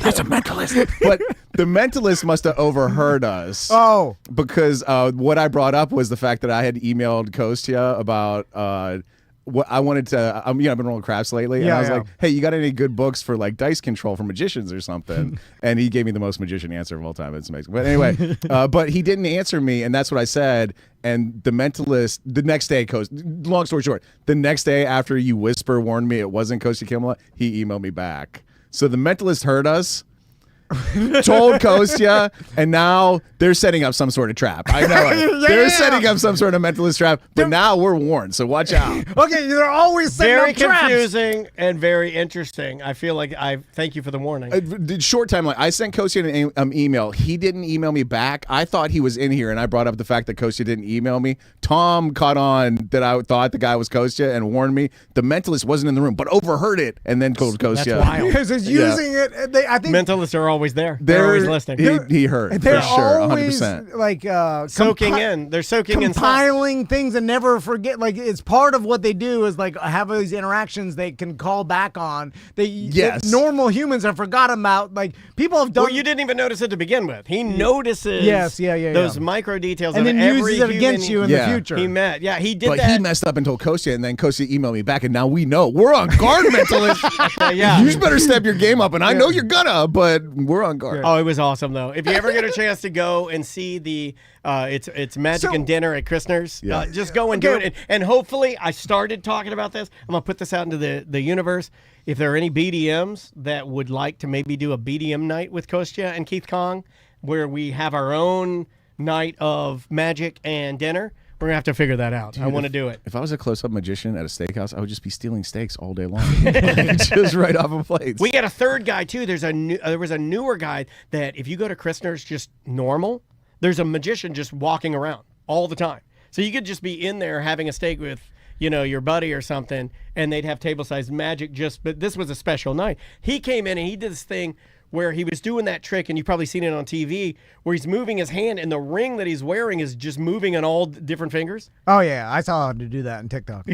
That's a mentalist." But the mentalist must have overheard us. Oh, because what I brought up was the fact that I had emailed Kostya about what I wanted to. I've been rolling craps lately, and I was like, "Hey, you got any good books for like dice control for magicians or something?" And he gave me the most magician answer of all time. It's amazing. But anyway, but he didn't answer me, and that's what I said. And the mentalist, the next day, long story short, the next day after you warned me it wasn't Kostya Kimla, he emailed me back. So the mentalist heard us. Told Kostya, and now they're setting up some sort of trap. I know it. They're setting up some sort of mentalist trap, but now we're warned, so watch out. Okay, they're always setting Very up traps. confusing and very interesting. I feel like I thank you for the warning. Short timeline. I sent Kostya an email. He didn't email me back. I thought he was in here, and I brought up the fact that Kostya didn't email me. Tom caught on that I thought the guy was Kostya and warned me. The mentalist wasn't in the room, but overheard it and then told Kostya. That's wild. Because it's using it. I think Mentalists are always there. They're always listening. He heard. they're for sure, always 100%. like Soaking in. They're soaking in. compiling things and never forget. Like it's part of what they do is like have these interactions they can call back on. That normal humans have forgotten about. Like people have done. Well, you didn't even notice it to begin with. He notices. Those micro details and of then every uses it against you in the future. He met. Yeah, he did but that. he messed up and told Kostya, and then Kostya emailed me back, and now we know we're on guard, mentalist. Yeah. You better step your game up, and I know you're gonna, but we're on guard. Oh, it was awesome though. If you ever get a chance to go and see the it's Magic and Dinner at Christner's, just go and do it. And hopefully, I started talking about this. I'm gonna put this out into the universe. If there are any BDMs that would like to maybe do a BDM night with Kostya and Keith Kong, where we have our own night of magic and dinner, we're gonna have to figure that out. I want to do it. If I was a close-up magician at a steakhouse, I would just be stealing steaks all day long, just right off of plates. We got a third guy too. There was a newer guy that if you go to Christner's just normal, there's a magician just walking around all the time. So you could just be in there having a steak with your buddy or something, and they'd have table-sized magic. But this was a special night. He came in and he did this thing where he was doing that trick, and you've probably seen it on TV, where he's moving his hand, and the ring that he's wearing is just moving on all different fingers. Oh, yeah. I saw how to do that on TikTok.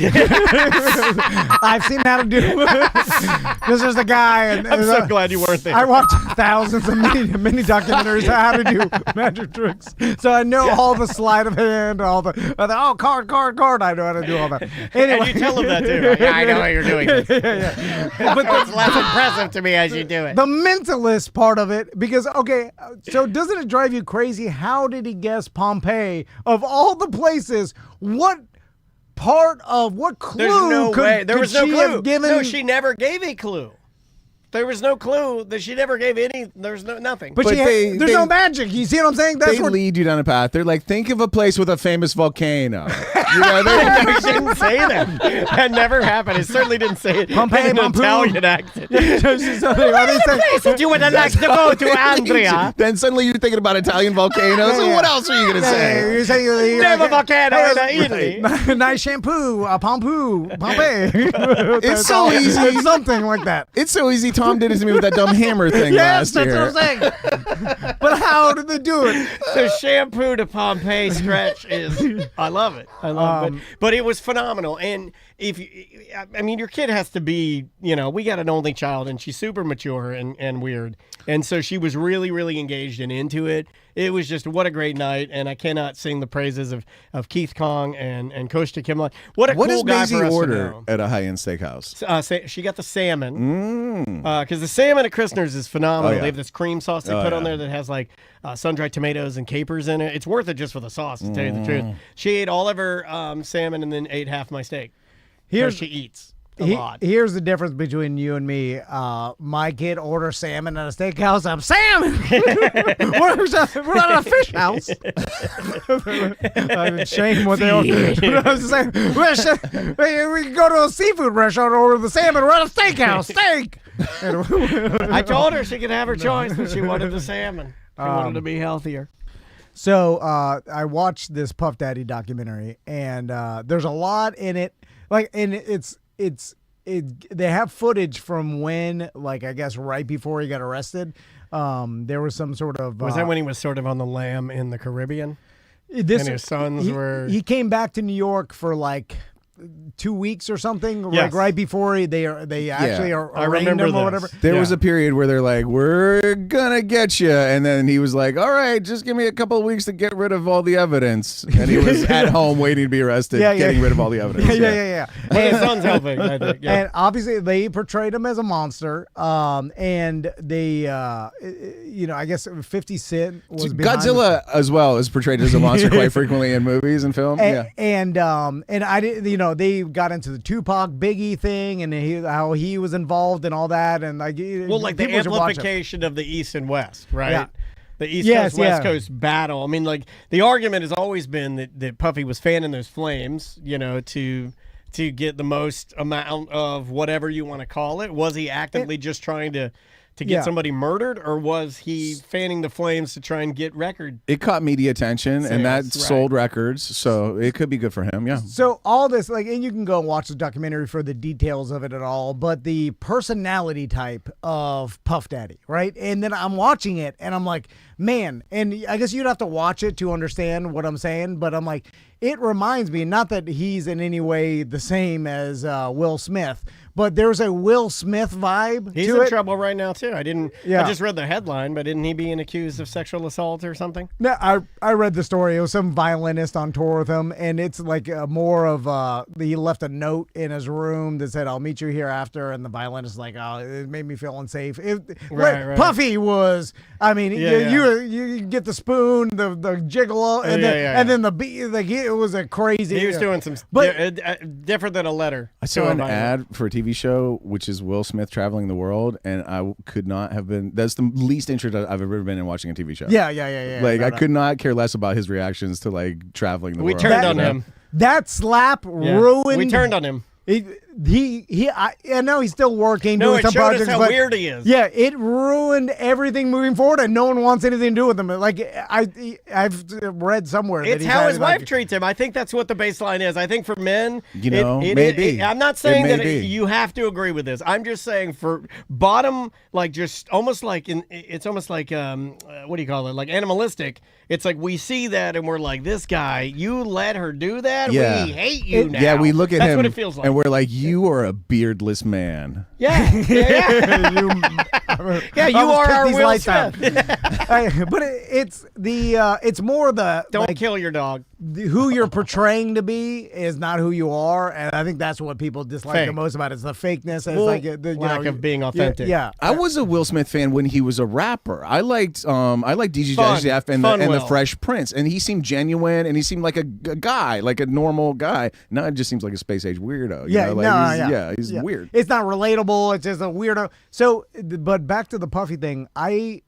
I've seen how to do it. Because there's a guy. And I'm so glad you weren't there. I watched thousands of mini documentaries on how to do magic tricks. So I know all the sleight of hand, card. I know how to do all that. Anyway. And you tell him that, too. Right? Yeah, I know how you're doing this. But it's less impressive to me as you do it. The mentalist part of it, because so doesn't it drive you crazy? How did he guess Pompeii of all the places? What clue? There's no way. There was no she clue. have given? No, she never gave a clue. There was no clue that she never gave any. There's nothing. But there's no magic. You see what I'm saying? They lead you down a path. They're like, think of a place with a famous volcano. They didn't say that. That never happened. It certainly didn't say it Pompeii, in an Italian accent. Place that you would like to go to, Andrea. Then suddenly you're thinking about Italian volcanoes. So what else are you going to say? You're saying Name a volcano in Italy. Nice shampoo, Pompeii. It's so easy. It's something like that. It's so easy. Tom did it to me with that dumb hammer thing last year. Yes, that's what I'm saying. But how did they do it? The shampoo to Pompeii stretch is, I love it. I love it. But it was phenomenal. And your kid has to be, we got an only child and she's super mature and weird. And so she was really, really engaged and into it. It was just, what a great night. And I cannot sing the praises of Keith Kong and Kostya Kimla. What cool guy for us order to know. at a high-end steakhouse? She got the salmon. Because the salmon at Christner's is phenomenal. Oh, yeah. They have this cream sauce they put on there that has like sun-dried tomatoes and capers in it. It's worth it just for the sauce, to tell you the truth. She ate all of her salmon and then ate half my steak. She eats a lot. Here's the difference between you and me. My kid orders salmon at a steakhouse. I'm salmon. We're not at a fish house. I'm ashamed what they order. I was saying, we can go to a seafood restaurant and order the salmon. We're at a steakhouse. Steak. I told her she could have her choice, but she wanted the salmon. She wanted to be healthier. So I watched this Puff Daddy documentary, and there's a lot in it. They have footage from when, I guess, right before he got arrested. There was some sort of. Was that when he was sort of on the lam in the Caribbean? and his sons were. He came back to New York for like 2 weeks or something, Yes. like right before they actually I arraigned remember him or this. whatever. There was a period where they're like, "We're gonna get you," and then he was like, "All right, just give me a couple of weeks to get rid of all the evidence." And he was at home waiting to be arrested, getting rid of all the evidence. Yeah. Well, his son's helping, I think. Yeah. And obviously they portrayed him as a monster. And they, I guess 50 Cent was behind Godzilla as well is portrayed as a monster quite frequently in movies and film. And I didn't, they got into the Tupac Biggie thing and how he was involved and all that, and like the people should watch it. amplification of the East and West, right? Yeah. The East Yes, Coast West yeah. Coast battle. I mean, like the argument has always been that Puffy was fanning those flames, to get the most amount of whatever you want to call it. Was he actively just trying to get somebody murdered, or was he fanning the flames to try and get record? It caught media attention, and that Sales, right. sold records, so it could be good for him. Yeah. So all this, and you can go and watch the documentary for the details of it at all, but the personality type of Puff Daddy, right? And then I'm watching it, and I'm like, man, and I guess you'd have to watch it to understand what I'm saying, but I'm like, it reminds me, not that he's in any way the same as Will Smith, but there's a Will Smith vibe He's to in it. trouble right now too. I Yeah. just read the headline, but isn't he being accused of sexual assault or something? No, I read the story. It was some violinist on tour with him, and it's like more of he left a note in his room that said, "I'll meet you here after," and the violinist is like, "Oh, it made me feel unsafe." Right. Puffy was, I mean, Yeah, you get the spoon, the gigolo, and and then the beat. Like it was a crazy. He was doing some different than a letter. I saw an ad for a TV show, which is Will Smith traveling the world, and I could not have been. That's the least interested I've ever been in watching a TV show. Yeah. Like I could not care less about his reactions to like traveling the world. We turned on him. That slap Yeah. ruined. We turned on him. I know he's still working, No, doing it some showed projects, us how but weird he is. yeah, it ruined everything moving forward, and no one wants anything to do with him. Like I've read somewhere that It's he's how had, his like, wife treats him. I think that's what the baseline is. I think for men, maybe. I'm not saying It may that be. you have to agree with this. I'm just saying for bottom, like just almost like it's almost like what do you call it? Like animalistic. It's like we see that and we're like, this guy, you let her do that. Yeah. We hate you now. Yeah, we look at that's him what it feels like. and we're like, you are a beardless man. yeah. Yeah, you I'll are cut our these Will lights out. Smith. But it's more the Don't like, kill your dog. who you're portraying to be is not who you are, and I think that's what people dislike Fake. the most about it. It's the fakeness. It's Well, like lack of being authentic. Yeah. I was a Will Smith fan when he was a rapper. I liked DJ Fun. Jeff and Fun the Will. Fresh Prince, and he seemed genuine, and he seemed like a guy, like a normal guy. Now it just seems like a space age weirdo. You know? Like, he's weird. It's not relatable. It's just a weirdo. So, but back to the Puffy thing. I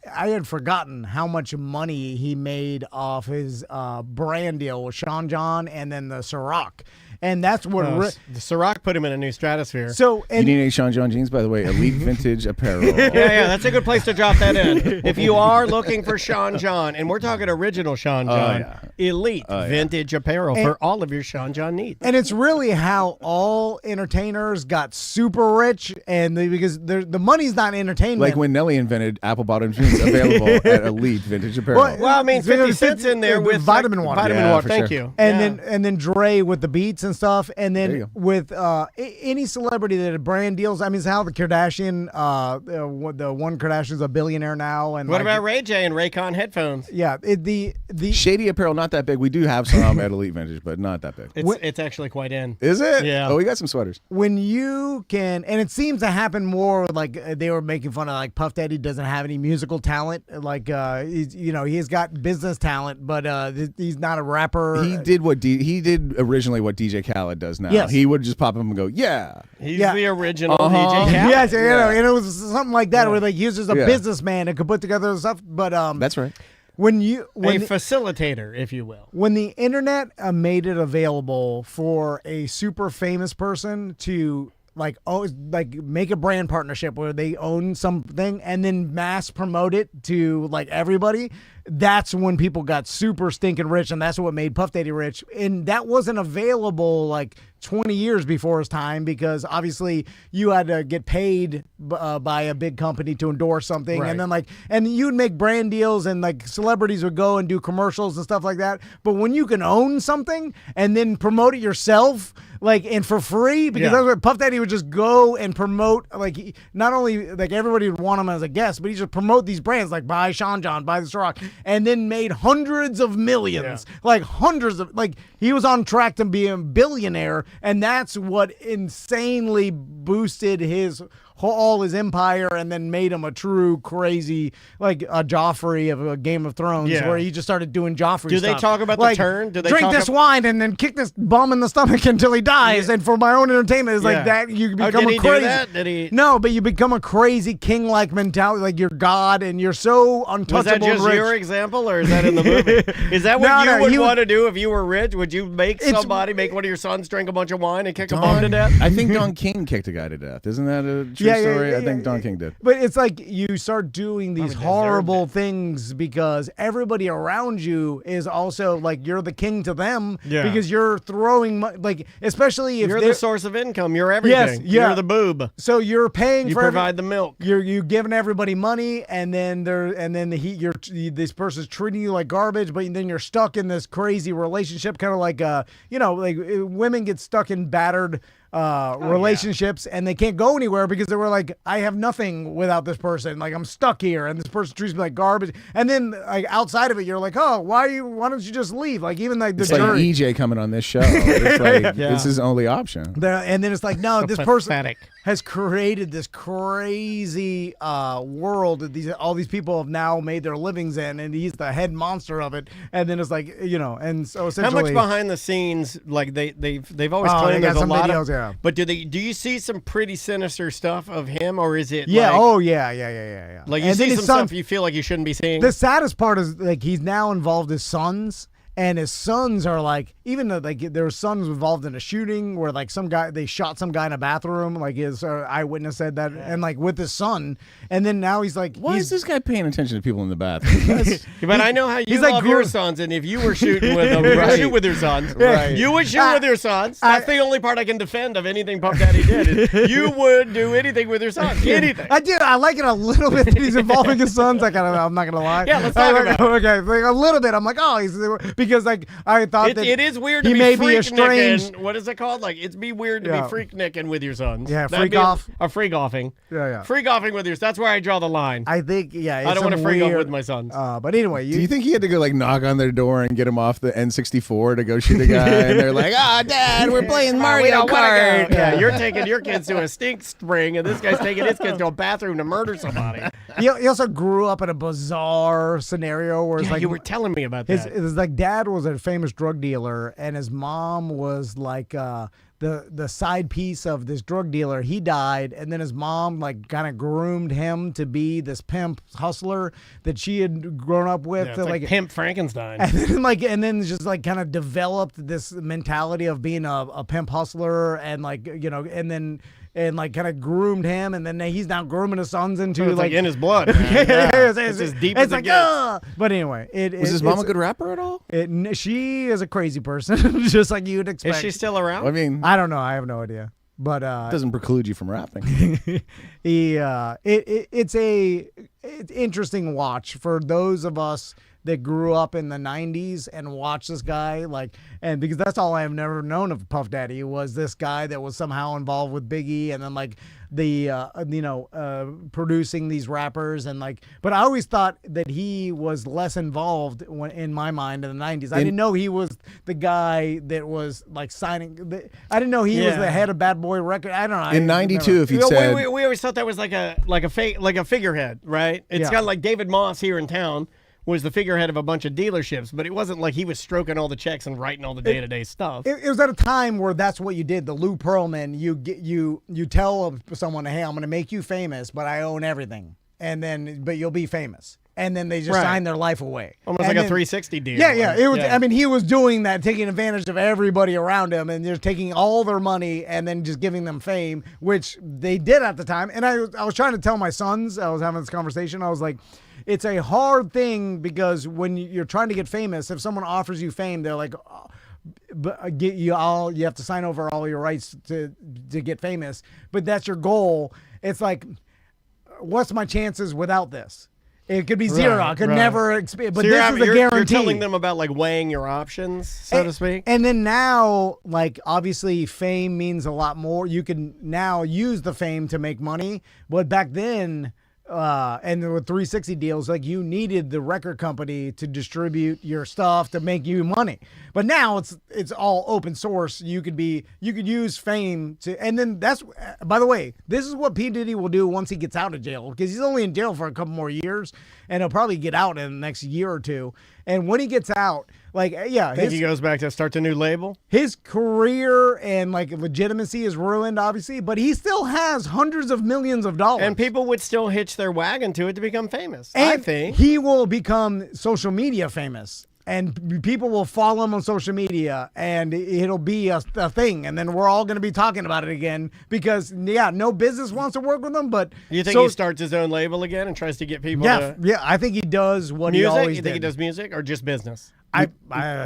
had forgotten how much money he made off his brand deal with Sean John and then the Ciroc. And that's what The Ciroc put him in a new stratosphere. so You and need any Sean John jeans, by the way? Elite Vintage Apparel. Yeah, that's a good place to drop that in. If you are looking for Sean John, and we're talking original Sean John, elite vintage apparel for all of your Sean John needs. and it's really how all entertainers got super rich, and because the money's not entertainment. Like when Nelly invented apple bottom jeans, available at Elite Vintage Apparel. Well, I mean, So 50 Cent's in there with vitamin water. Vitamin Yeah, water. for Thank sure. you. And Yeah. then Dre with the beats and stuff, and There then you go. with any celebrity that had brand deals. I mean, it's how the Kardashian, the one Kardashian's a billionaire now. And What like, about Ray J and Raycon headphones? Yeah, the Shady Apparel, not that big. We do have some at Elite Vintage, but not that big. It's actually quite in. Is it? Yeah. Oh, we got some sweaters. when you can, and it seems to happen more like they were making fun of like Puff Daddy doesn't have any musical talent. Like he's got business talent, but he's not a rapper. He did he did originally what DJ Khaled does now. Yes. He would just pop up and go, yeah. He's Yeah. the original Uh-huh. DJ Khaled. Yes, and it was something like that where like he was just a Yeah. businessman and could put together stuff. But That's right. when A facilitator, if you will. when the internet made it available for a super famous person to like make a brand partnership where they own something and then mass promote it to like everybody, that's when people got super stinking rich, and that's what made Puff Daddy rich. And that wasn't available like 20 years before his time, because obviously you had to get paid by a big company to endorse something, Right. and then and you'd make brand deals, and like celebrities would go and do commercials and stuff like that. But when you can own something and then promote it yourself, and for free, because that's what Puff Daddy would just go and promote, not only like everybody would want him as a guest, but he just promote these brands like buy Sean John, buy this rock, and then made hundreds of millions, he was on track to be a billionaire, and that's what insanely boosted all his empire, and then made him a true crazy, like a Joffrey of a Game of Thrones, where he just started doing Joffrey Do stuff. they talk about the turn? Do they drink talk this wine and then kick this bum in the stomach until he dies? And for my own entertainment, it's like that. You become did a he crazy. do that? Did he? No, but you become a crazy king-like mentality, like you're God, and you're so untouchable. Was that just and rich. your example, or is that in the movie? Is that what you would want to do if you were rich? Would you make one of your sons drink a bunch of wine and kick a bum to death? I think Don King kicked a guy to death. Isn't that a true story? I think Don King did. But it's like you start doing these horrible things because everybody around you is also like you're the king to them, because you're throwing especially if you're the source of income, you're everything. Yes, yeah. You're the boob. So you're paying You for provide the milk. You're giving everybody money, and then this person's treating you like garbage, but then you're stuck in this crazy relationship, kind of like women get stuck in battered relationships, and they can't go anywhere because they were like, I have nothing without this person. Like, I'm stuck here, and this person treats me like garbage. And then like outside of it, you're like, oh, why don't you just leave? Like, even like the it's like EJ coming on this show. It's like this is his only option. And then it's like, no, this person pathetic. has created this crazy world that all these people have now made their livings in, and he's the head monster of it. And then it's like, and so essentially, how much behind the scenes, like they've always claimed there's a lot of. But do you see some pretty sinister stuff of him, or is it? Yeah. Like, yeah. Like you see some stuff you feel like you shouldn't be seeing. The saddest part is like he's now involved his sons. And his sons are like, even though like there were sons involved in a shooting where like they shot some guy in a bathroom, like his eyewitness said that, and like with his son, and then now he's like, why is this guy paying attention to people in the bathroom? But I know how you love your sons, and if you were shooting with them, you would shoot with your sons. Right. You would shoot with your sons. That's the only part I can defend of anything Puff Daddy did. Is you would do anything with your sons. Anything. I do. I like it a little bit that he's involving his sons. Like, I'm not gonna lie. Yeah, let's talk about it. Okay, like a little bit. I'm like, oh, because like I thought it is weird to he be may be freak estranged. nicking. What is it called? Like, it'd be weird to be freak nicking with your sons. Yeah, That'd freak off. A freak offing. Yeah. Freak offing with yours. That's where I draw the line. I think, it's I don't want to freak off with my sons. But anyway, do you think he had to go like knock on their door and get him off the N64 to go shoot a guy? And they're like, Dad, we're playing Mario Kart. Yeah, you're taking your kids to a stink spring, and this guy's taking his kids to a bathroom to murder somebody. He also grew up in a bizarre scenario where it's like you were telling me about that. His like dad was a famous drug dealer, and his mom was like the side piece of this drug dealer. He died, and then his mom like kind of groomed him to be this pimp hustler that she had grown up with. Yeah, it's like Pimp Frankenstein. And then just like kind of developed this mentality of being a pimp hustler, and like and like kind of groomed him, and then he's now grooming his sons into it's like in his blood. It's as deep as it gets. But anyway, was his mom a good rapper at all? She is a crazy person, just like you'd expect. Is she still around? I mean, I don't know. I have no idea. But it doesn't preclude you from rapping. It's interesting watch for those of us that grew up in the 90s and watched this guy, and because that's all I have never known of Puff Daddy was this guy that was somehow involved with Biggie, and then like the producing these rappers, and like, but I always thought that he was less involved in my mind in the 90s. I didn't know he was the guy that was like signing. I didn't know he was the head of Bad Boy Record. I don't know. In '92, if you said we always thought that was like a figurehead, right? It's got like David Moss here in town was the figurehead of a bunch of dealerships, but it wasn't like he was stroking all the checks and writing all the day-to-day stuff. It was at a time where that's what you did. The Lou Pearlman, you tell someone, hey, I'm going to make you famous, but I own everything, but you'll be famous. and then they just Right. sign their life away. Almost And like a then- 360 deal. Yeah. It was. Yeah. I mean, he was doing that, taking advantage of everybody around him, and just taking all their money and then just giving them fame, which they did at the time. And I was trying to tell my sons, I was having this conversation. I was like, it's a hard thing because when you're trying to get famous, if someone offers you fame, they're like, oh, but you have to sign over all your rights to get famous. But that's your goal. It's like, what's my chances without this? It could be zero. I could never experience. But So this is a guarantee. You're telling them about like weighing your options, so to speak. And then now, like, obviously fame means a lot more. You can now use the fame to make money. But back then, and with 360 deals, like, you needed the record company to distribute your stuff to make you money. But now it's all open source. You could use fame to, and then that's, by the way, this is what P. Diddy will do once he gets out of jail, because he's only in jail for a couple more years, and he'll probably get out in the next year or two. And when he gets out, like, yeah, Think he goes back to start a new label? his career and like legitimacy is ruined, obviously, but he still has hundreds of millions of dollars. And people would still hitch their wagon to it to become famous, And I think. he will become social media famous. And people will follow him on social media, and it'll be a thing. And then we're all going to be talking about it again because, yeah, no business wants to work with him. But You think he starts his own label again and tries to get people to yeah, I think he does what he music? always You did. think he does music or just business?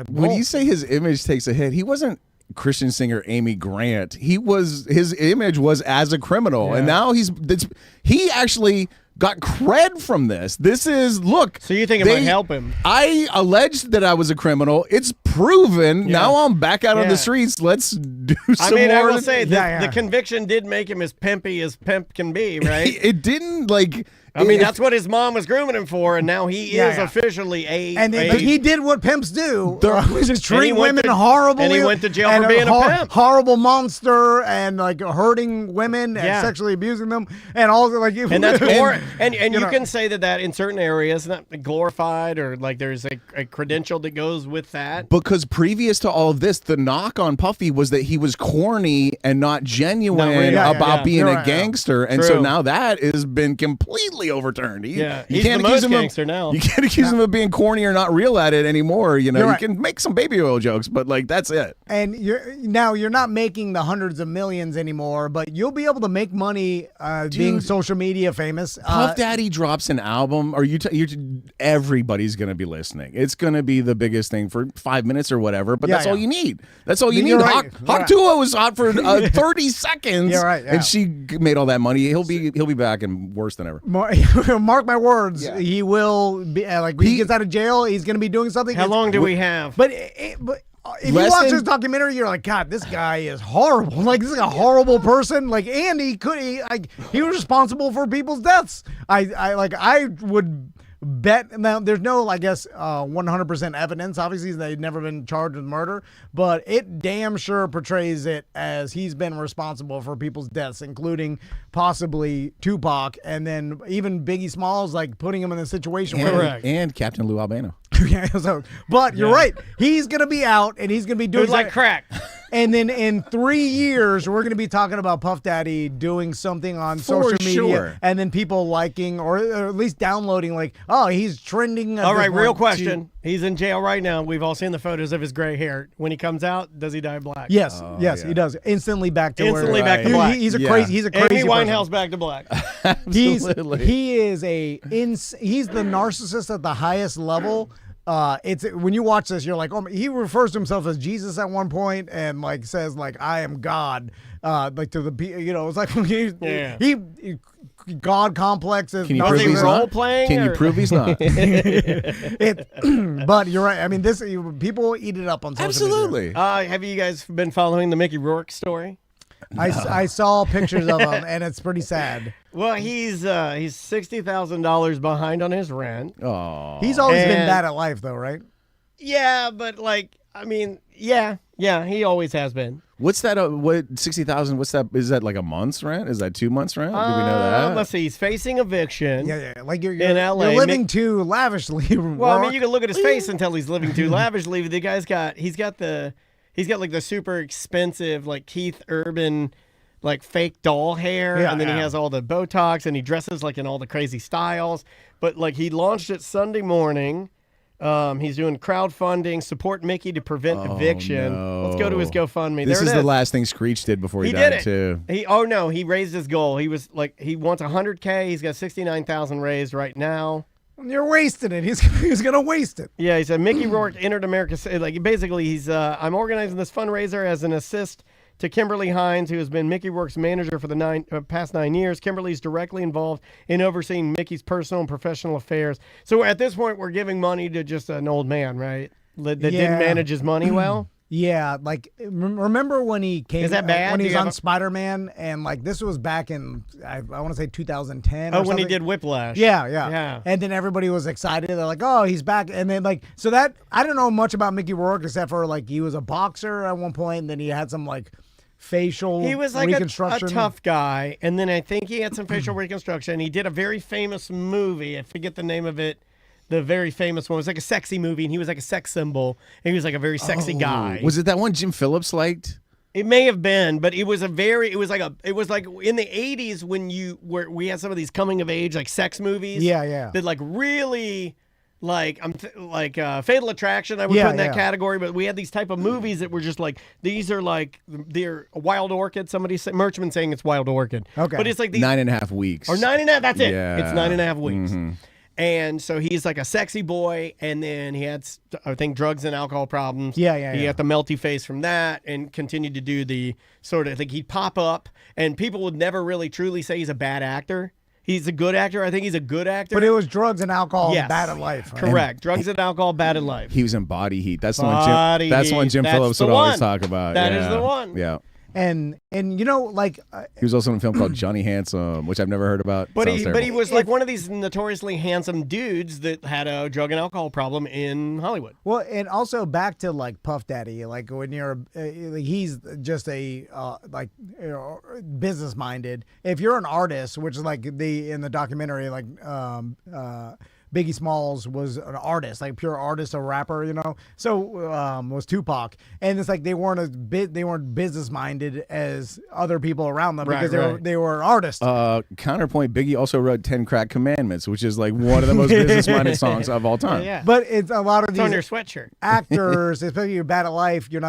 When you say his image takes a hit, he wasn't Christian singer Amy Grant. His image was as a criminal, and now he actually got cred from this. This is, look. So you think it might help him? I alleged that I was a criminal. It's proven. Yeah. Now I'm back out on Yeah. the streets. Let's do I some mean, I more. will say the conviction did make him as pimpy as pimp can be, right? It didn't, like. I mean, that's what his mom was grooming him for, and now he is officially but he did what pimps do, which is treat went women to- horribly. and he went to jail and for being a pimp. Horrible monster, and like hurting women and sexually abusing them, and all like. And that's and you know. can say that in certain areas, not glorified or like there's a credential that goes with that. Because previous to all of this, the knock on Puffy was that he was corny and not genuine about being You're a right, gangster, and so True. now that has been completely overturned. He's the most gangster now. You can't accuse him of being corny or not real at it anymore. You know, You're you right. can make some baby oil jokes, but like that's it. And you're not making the hundreds of millions anymore, but you'll be able to make money being social media famous. Puff Daddy drops an album, or everybody's gonna be listening. It's gonna be the biggest thing for 5 minutes or whatever. But that's all you need. That's all you need. You're right. Hawk Tuah was hot for 30 seconds. You're right, yeah. And she made all that money. He'll be back and worse than ever. Mark my words, he will be like when he gets out of jail, he's going to be doing something. How long do we have? But if you watch this documentary, you're like, God, this guy is horrible. Like, this is a horrible person. Like, and he was responsible for people's deaths. I would bet. Now, there's no, I guess, 100% evidence. Obviously, they've never been charged with murder, but it damn sure portrays it as he's been responsible for people's deaths, including possibly Tupac, and then even Biggie Smalls, like putting him in a situation where. And Captain Lou Albano. But you're right. He's going to be out, and he's going to be doing Dude, like crack. And then in 3 years, we're going to be talking about Puff Daddy doing something on social media, sure. and then people liking or at least downloading, like, oh, he's trending. All right, real question. He's in jail right now. We've all seen the photos of his gray hair. When he comes out, does he dye black? Yes, he does. Instantly back to Instantly where, back to black. He's a crazy. He's a crazy. Amy person. Winehouse back to black. He's the narcissist at the highest level. It's when you watch this, you're like, oh, he refers to himself as Jesus at one point, and like says like, I am God, like to the, it's like he God complexes. Can you prove he's role not? playing? Can you prove he's not? But you're right. I mean, people eat it up on social Absolutely. Have you guys been following the Mickey Rourke story? I saw pictures of him, and it's pretty sad. Well, he's $60,000 behind on his rent. Oh, He's always been And- bad at life, though, right? Yeah, but like, I mean, yeah, he always has been. what's that? What 60,000? What's that? Is that like a month's rent? Is that 2 months' rent? Do we know that? Let's see. He's facing eviction. Yeah. Like you're In LA, you're living too lavishly. Well, I mean, you can look at his face and tell he's living too lavishly. He's got like the super expensive like Keith Urban like fake doll hair, Yeah, and then he yeah. has all the Botox, and he dresses like in all the crazy styles. But like he launched it Sunday morning. He's doing crowdfunding, support Mickey to prevent eviction. no. Let's go to his GoFundMe. This there is it the is. last thing Screech did before he did died it. too. He raised his goal. He was like he wants 100K. He's got 69,000 raised right now. You're wasting it. He's gonna waste it. Yeah, he said Mickey Rourke entered America. Like basically, he's I'm organizing this fundraiser as an assist to Kimberly Hines, who has been Mickey Rourke's manager for the past 9 years. Kimberly's directly involved in overseeing Mickey's personal and professional affairs. So at this point, we're giving money to just an old man, right? That didn't manage his money well. Yeah, like remember when he came? Is that bad? When Do he was you on have Spider-Man, and like this was back in I want to say 2010. Oh, or when he something. did Whiplash. Yeah. And then everybody was excited. They're like, "Oh, he's back!" And then like, so that I don't know much about Mickey Rourke except for like he was a boxer at one point, and then he had some like facial He was like a reconstruction. tough guy, and then I think he had some facial reconstruction. He did a very famous movie. I forget the name of it. The very famous one. It was like a sexy movie, and he was like a sex symbol. And he was like a very sexy guy. Was it that one Jim Phillips liked? It may have been, but it was like in the 80s when we had some of these coming of age like sex movies. Yeah. That like really like Fatal Attraction I would put in that category, but we had these type of movies that were just like these are like they're Wild Orchid. Somebody said Merchman saying it's Wild Orchid. Okay. But it's like these 9.5 weeks. or 9.5. That's it. Yeah. It's 9.5 weeks. And so he's like a sexy boy, and then he had, I think, drugs and alcohol problems. He got the melty face from that, and continued to do the sort of, like he'd pop up, and people would never really truly say he's a bad actor. He's a good actor. I think he's a good actor. But it was drugs and alcohol, Yes. bad at life. Right? Correct. Drugs and alcohol, bad in life. He was in Body Heat. That's the Body one Jim Heat. Phillips That's would the always one. talk about. That yeah. is the one. Yeah. And you know, like He was also in a film called Johnny Handsome, which I've never heard about. But Sounds he terrible. was like one of these notoriously handsome dudes that had a drug and alcohol problem in Hollywood. well, and also back to like Puff Daddy, like when you're, he's just a business minded. If you're an artist, which is like in the documentary, like Biggie Smalls was an artist, like pure artist, a rapper, you know. So was Tupac, and it's like they weren't business minded as other people around them because they were artists. Counterpoint: Biggie also wrote 10 Crack Commandments, which is like one of the most business-minded songs of all time. Yeah. But it's a lot of It's on your these sweatshirt. actors, especially you're bad at life. You're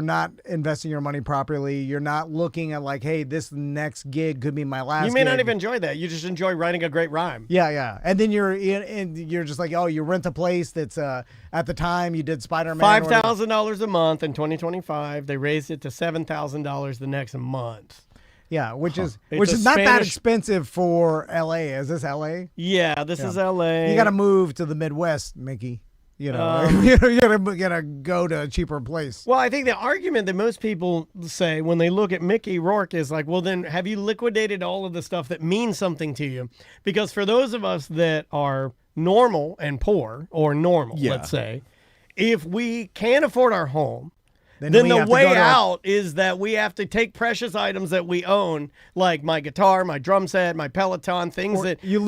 not investing your money properly. You're not looking at like, hey, this next gig could be my last. You may not gig. even enjoy that. You just enjoy writing a great rhyme. Yeah, and then you're just like, oh, you rent a place that's at the time you did Spider-Man. $5,000 a month in 2025. They raised it to $7,000 the next month. Yeah, which is It's not a that Spanish- expensive for LA. Is this LA? Yeah, this is LA. You got to move to the Midwest, Mickey. You know, you gotta go to a cheaper place. Well, I think the argument that most people say when they look at Mickey Rourke is like, well, then have you liquidated all of the stuff that means something to you? Because for those of us that are normal and poor, or normal, let's say, if we can't afford our home, then the way out is that we have to take precious items that we own, like my guitar, my drum set, my Peloton, things that you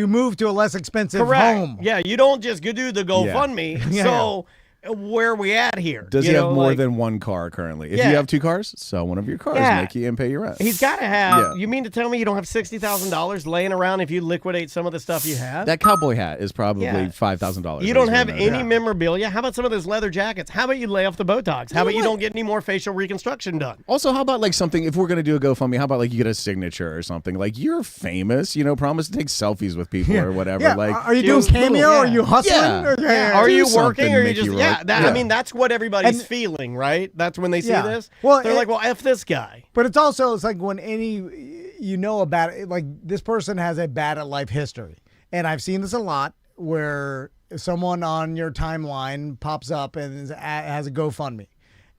move to a less expensive correct. home. Yeah, you don't just go do the GoFundMe. Yeah. So where are we at here? Does he have more than one car currently? If you have 2 cars, sell one of your cars, Mickey, and pay your rent. He's got to have. Yeah. You mean to tell me you don't have $60,000 laying around if you liquidate some of the stuff you have? That cowboy hat is probably $5,000. You don't have any memorabilia. How about some of those leather jackets? How about you lay off the Botox? How about you don't get any more facial reconstruction done? Also, how about like something, if we're going to do a GoFundMe, how about like you get a signature or something? Like you're famous, promise to take selfies with people or whatever. Yeah. Like, are you doing Cameo? Are you hustling? Yeah. Are Do you something, working? Or are you Mickey just Rourke. I mean, that's what everybody's feeling, right? That's when they see this. Well, they're like, well, F this guy. But it's like when about it, like this person has a bad at life history. And I've seen this a lot where someone on your timeline pops up and has a GoFundMe.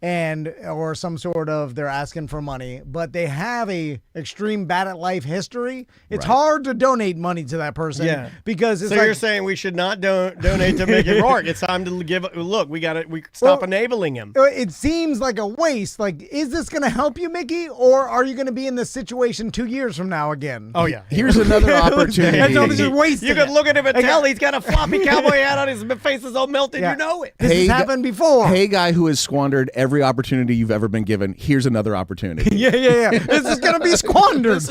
Or some sort of, they're asking for money, but they have a extreme bad at life history. It's hard to donate money to that person because it's so you're saying we should not donate to Mickey Rourke. It's time to look, we stop enabling him. It seems like a waste. Like, is this going to help you, Mickey? Or are you going to be in this situation 2 years from now again? Oh yeah. Here's another opportunity. And so this is wasting You could it. look at him and tell he's got a floppy cowboy hat on, his face is all melted. Yeah. You know it. This has happened before. Hey, guy who has squandered every opportunity you've ever been given. Here's another opportunity. Yeah. This is gonna be squandered.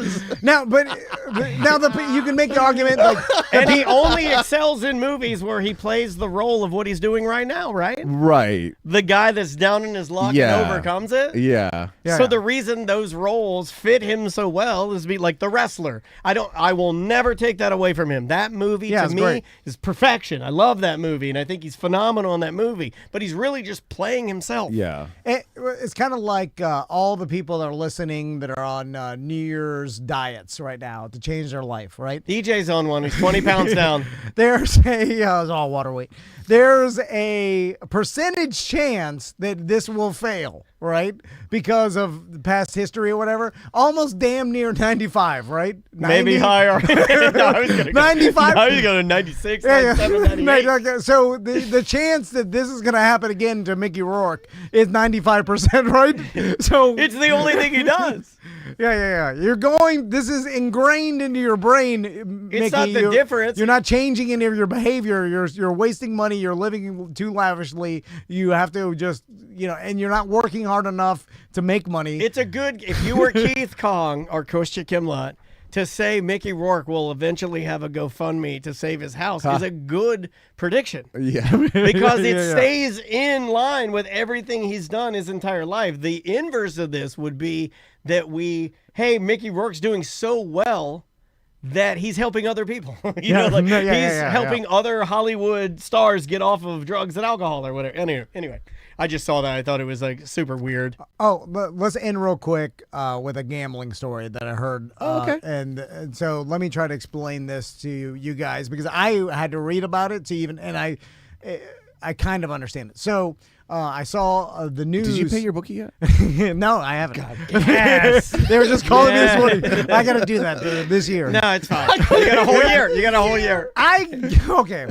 Now, you can make the argument like, and he only excels in movies where he plays the role of what he's doing right now, right? Right. The guy that's down in his luck and overcomes it. Yeah. So the reason those roles fit him so well is be like the wrestler. I will never take that away from him. That movie to me is perfection. I love that movie, and I think he's phenomenal in that movie. But he's really just playing himself. Yeah. It's kind of like all the people that are listening that are on New Year's diets right now to change their life, right? DJ's on one. He's 20 pounds down. There's it's all water weight. There's a percentage chance that this will fail, right? Because of the past history or whatever. Almost damn near 95, right? 90? Maybe higher. No, I was gonna 95. I was going to 96, 97, 98. So the chance that this is going to happen again to Mickey Rourke is 95%, right? So it's the only thing he does. Yeah. This is ingrained into your brain, Mickey. It's not the difference. You're not changing any of your behavior. You're wasting money. You're living too lavishly. You have to just, and you're not working hard enough to make money. It's if you were Keith Kong or Kostya Kimlat, to say Mickey Rourke will eventually have a GoFundMe to save his house is a good prediction. Yeah. Because it stays in line with everything he's done his entire life. The inverse of this would be that Mickey Rourke's doing so well that he's helping other people. He's helping other Hollywood stars get off of drugs and alcohol or whatever. Anyway, I just saw that. I thought it was like super weird. Oh, but let's end real quick with a gambling story that I heard. Okay. And so let me try to explain this to you guys because I had to read about it I kind of understand it. So I saw the news. Did you pay your bookie yet? No, I haven't. God, yes. They were just calling me this morning. I got to do that this year. No, it's fine. You got a whole year. Okay.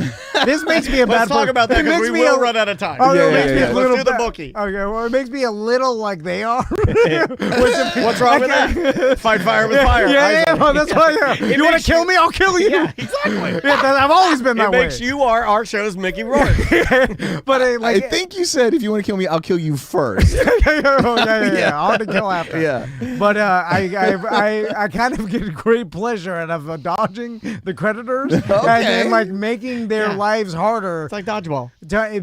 This makes me a bad Let's talk about that because we will run out of time. Let's do the bookie. Okay, well, it makes me a little like they are. What's wrong with that? Fight fire with fire. Yeah, that's why. You want to kill me? I'll kill you. Yeah, exactly. I've always been that way. It makes you our show's Mickey Rourke. But I think you said if you want to kill me, I'll kill you first. Yeah. I'll have to kill after. Yeah. But I kind of get great pleasure out of dodging the creditors and like making their lives harder. It's like dodgeball.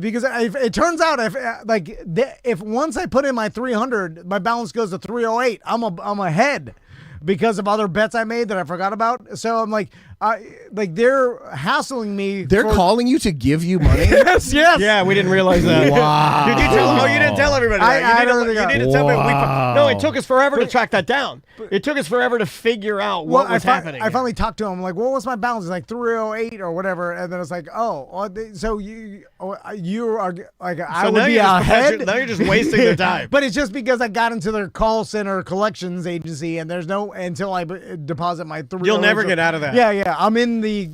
Because it turns out if once I put in my 300, my balance goes to 308. I'm ahead because of other bets I made that I forgot about. So I'm like they're hassling me. They're calling you to give you money? Yes. Yeah, we didn't realize that. Wow. Did you tell? You didn't tell everybody. You didn't tell me. No, it took us forever to track that down. It took us forever to figure out what was happening. I finally talked to him. I'm like, well, what's my balance? It's like 308 or whatever. And then it's like, so you are like, I would be ahead. Now you're just wasting their time. But it's just because I got into their call center collections agency, and there's no until I deposit my 308. You'll never get out of that. Yeah. I'm in the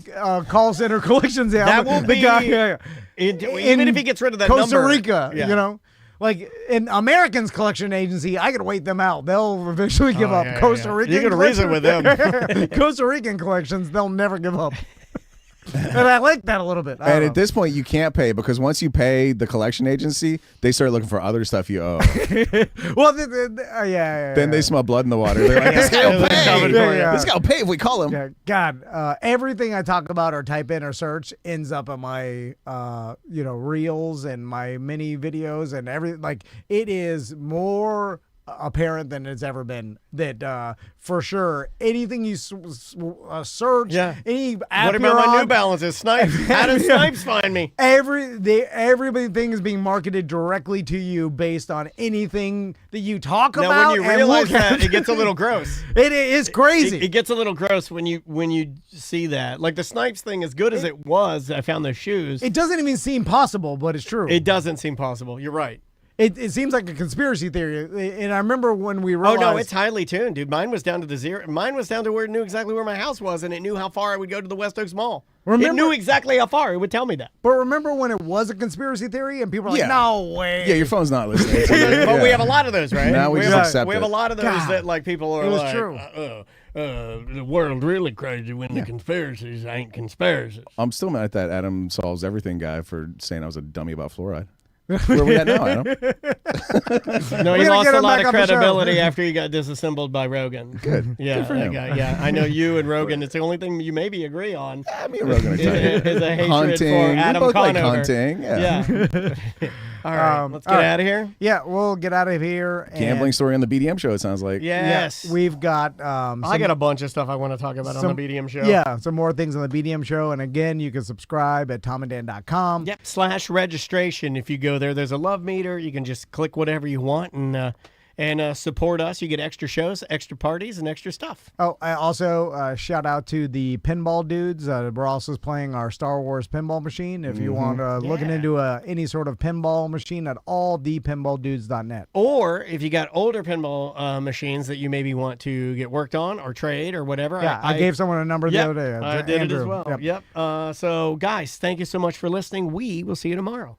call center collections. That will be even if he gets rid of that Costa number. Rica, like in Americans collection agency, I could wait them out. They'll eventually give up. Costa Rican, you can reason with them. Costa Rican collections, they'll never give up. And I like that a little bit. And at this point, you can't pay because once you pay the collection agency, they start looking for other stuff you owe. Well, Then they smell blood in the water. They're like, this guy will pay. This guy will pay if we call him. Yeah, God, everything I talk about or type in or search ends up in my, reels and my mini videos and everything. Like, it is more apparent than it's ever been that for sure anything you search, any app what about my New Balances? Snipes. How does Snipes find me? Everything is being marketed directly to you based on anything that you talk about. Now, when you realize that, it gets a little gross. It is crazy. It gets a little gross when you see that. Like the Snipes thing, as good as it was, I found those shoes. It doesn't even seem possible, but it's true. It doesn't seem possible. You're right. It seems like a conspiracy theory, and I remember when we realized. Oh no, it's highly tuned, dude. Mine was down to the zero. Mine was down to where it knew exactly where my house was, and it knew how far I would go to the West Oaks Mall. It knew exactly how far. It would tell me that. But remember when it was a conspiracy theory, and people were like, "No way." Yeah, your phone's not listening. But we have a lot of those, right? Now we just accept it. We have a lot of those that like people are like, true. The world really crazy when the conspiracies ain't conspiracies. I'm still mad at that Adam Solves Everything guy for saying I was a dummy about fluoride. Where are we at now, Adam? No, he gotta lost get a him lot back of on the show. credibility after he got disassembled by Rogan. Good. Yeah, Good for that him. guy, yeah. I know you and Rogan. It's the only thing you maybe agree on. Me and Rogan are tight. Is a hatred Hunting. for Adam we both like Conover. hunting. Yeah. All right, let's get out of here. Yeah, we'll get out of here. And Gambling story on the BDM show, it sounds like. Yes. we've got. I got a bunch of stuff I want to talk about on the BDM show. Yeah, some more things on the BDM show. And again, you can subscribe at tomandan.com. Yep, /registration. If you go there, there's a love meter. You can just click whatever you want and support us. You get extra shows, extra parties, and extra stuff. Oh, I also shout out to the pinball dudes. We're also playing our Star Wars pinball machine. If you want looking into any sort of pinball machine at all, thepinballdudes.net. Or if you got older pinball machines that you maybe want to get worked on or trade or whatever. Yeah, I gave someone a number the other day. I did Andrew. it as well. Yep. So, guys, thank you so much for listening. We will see you tomorrow.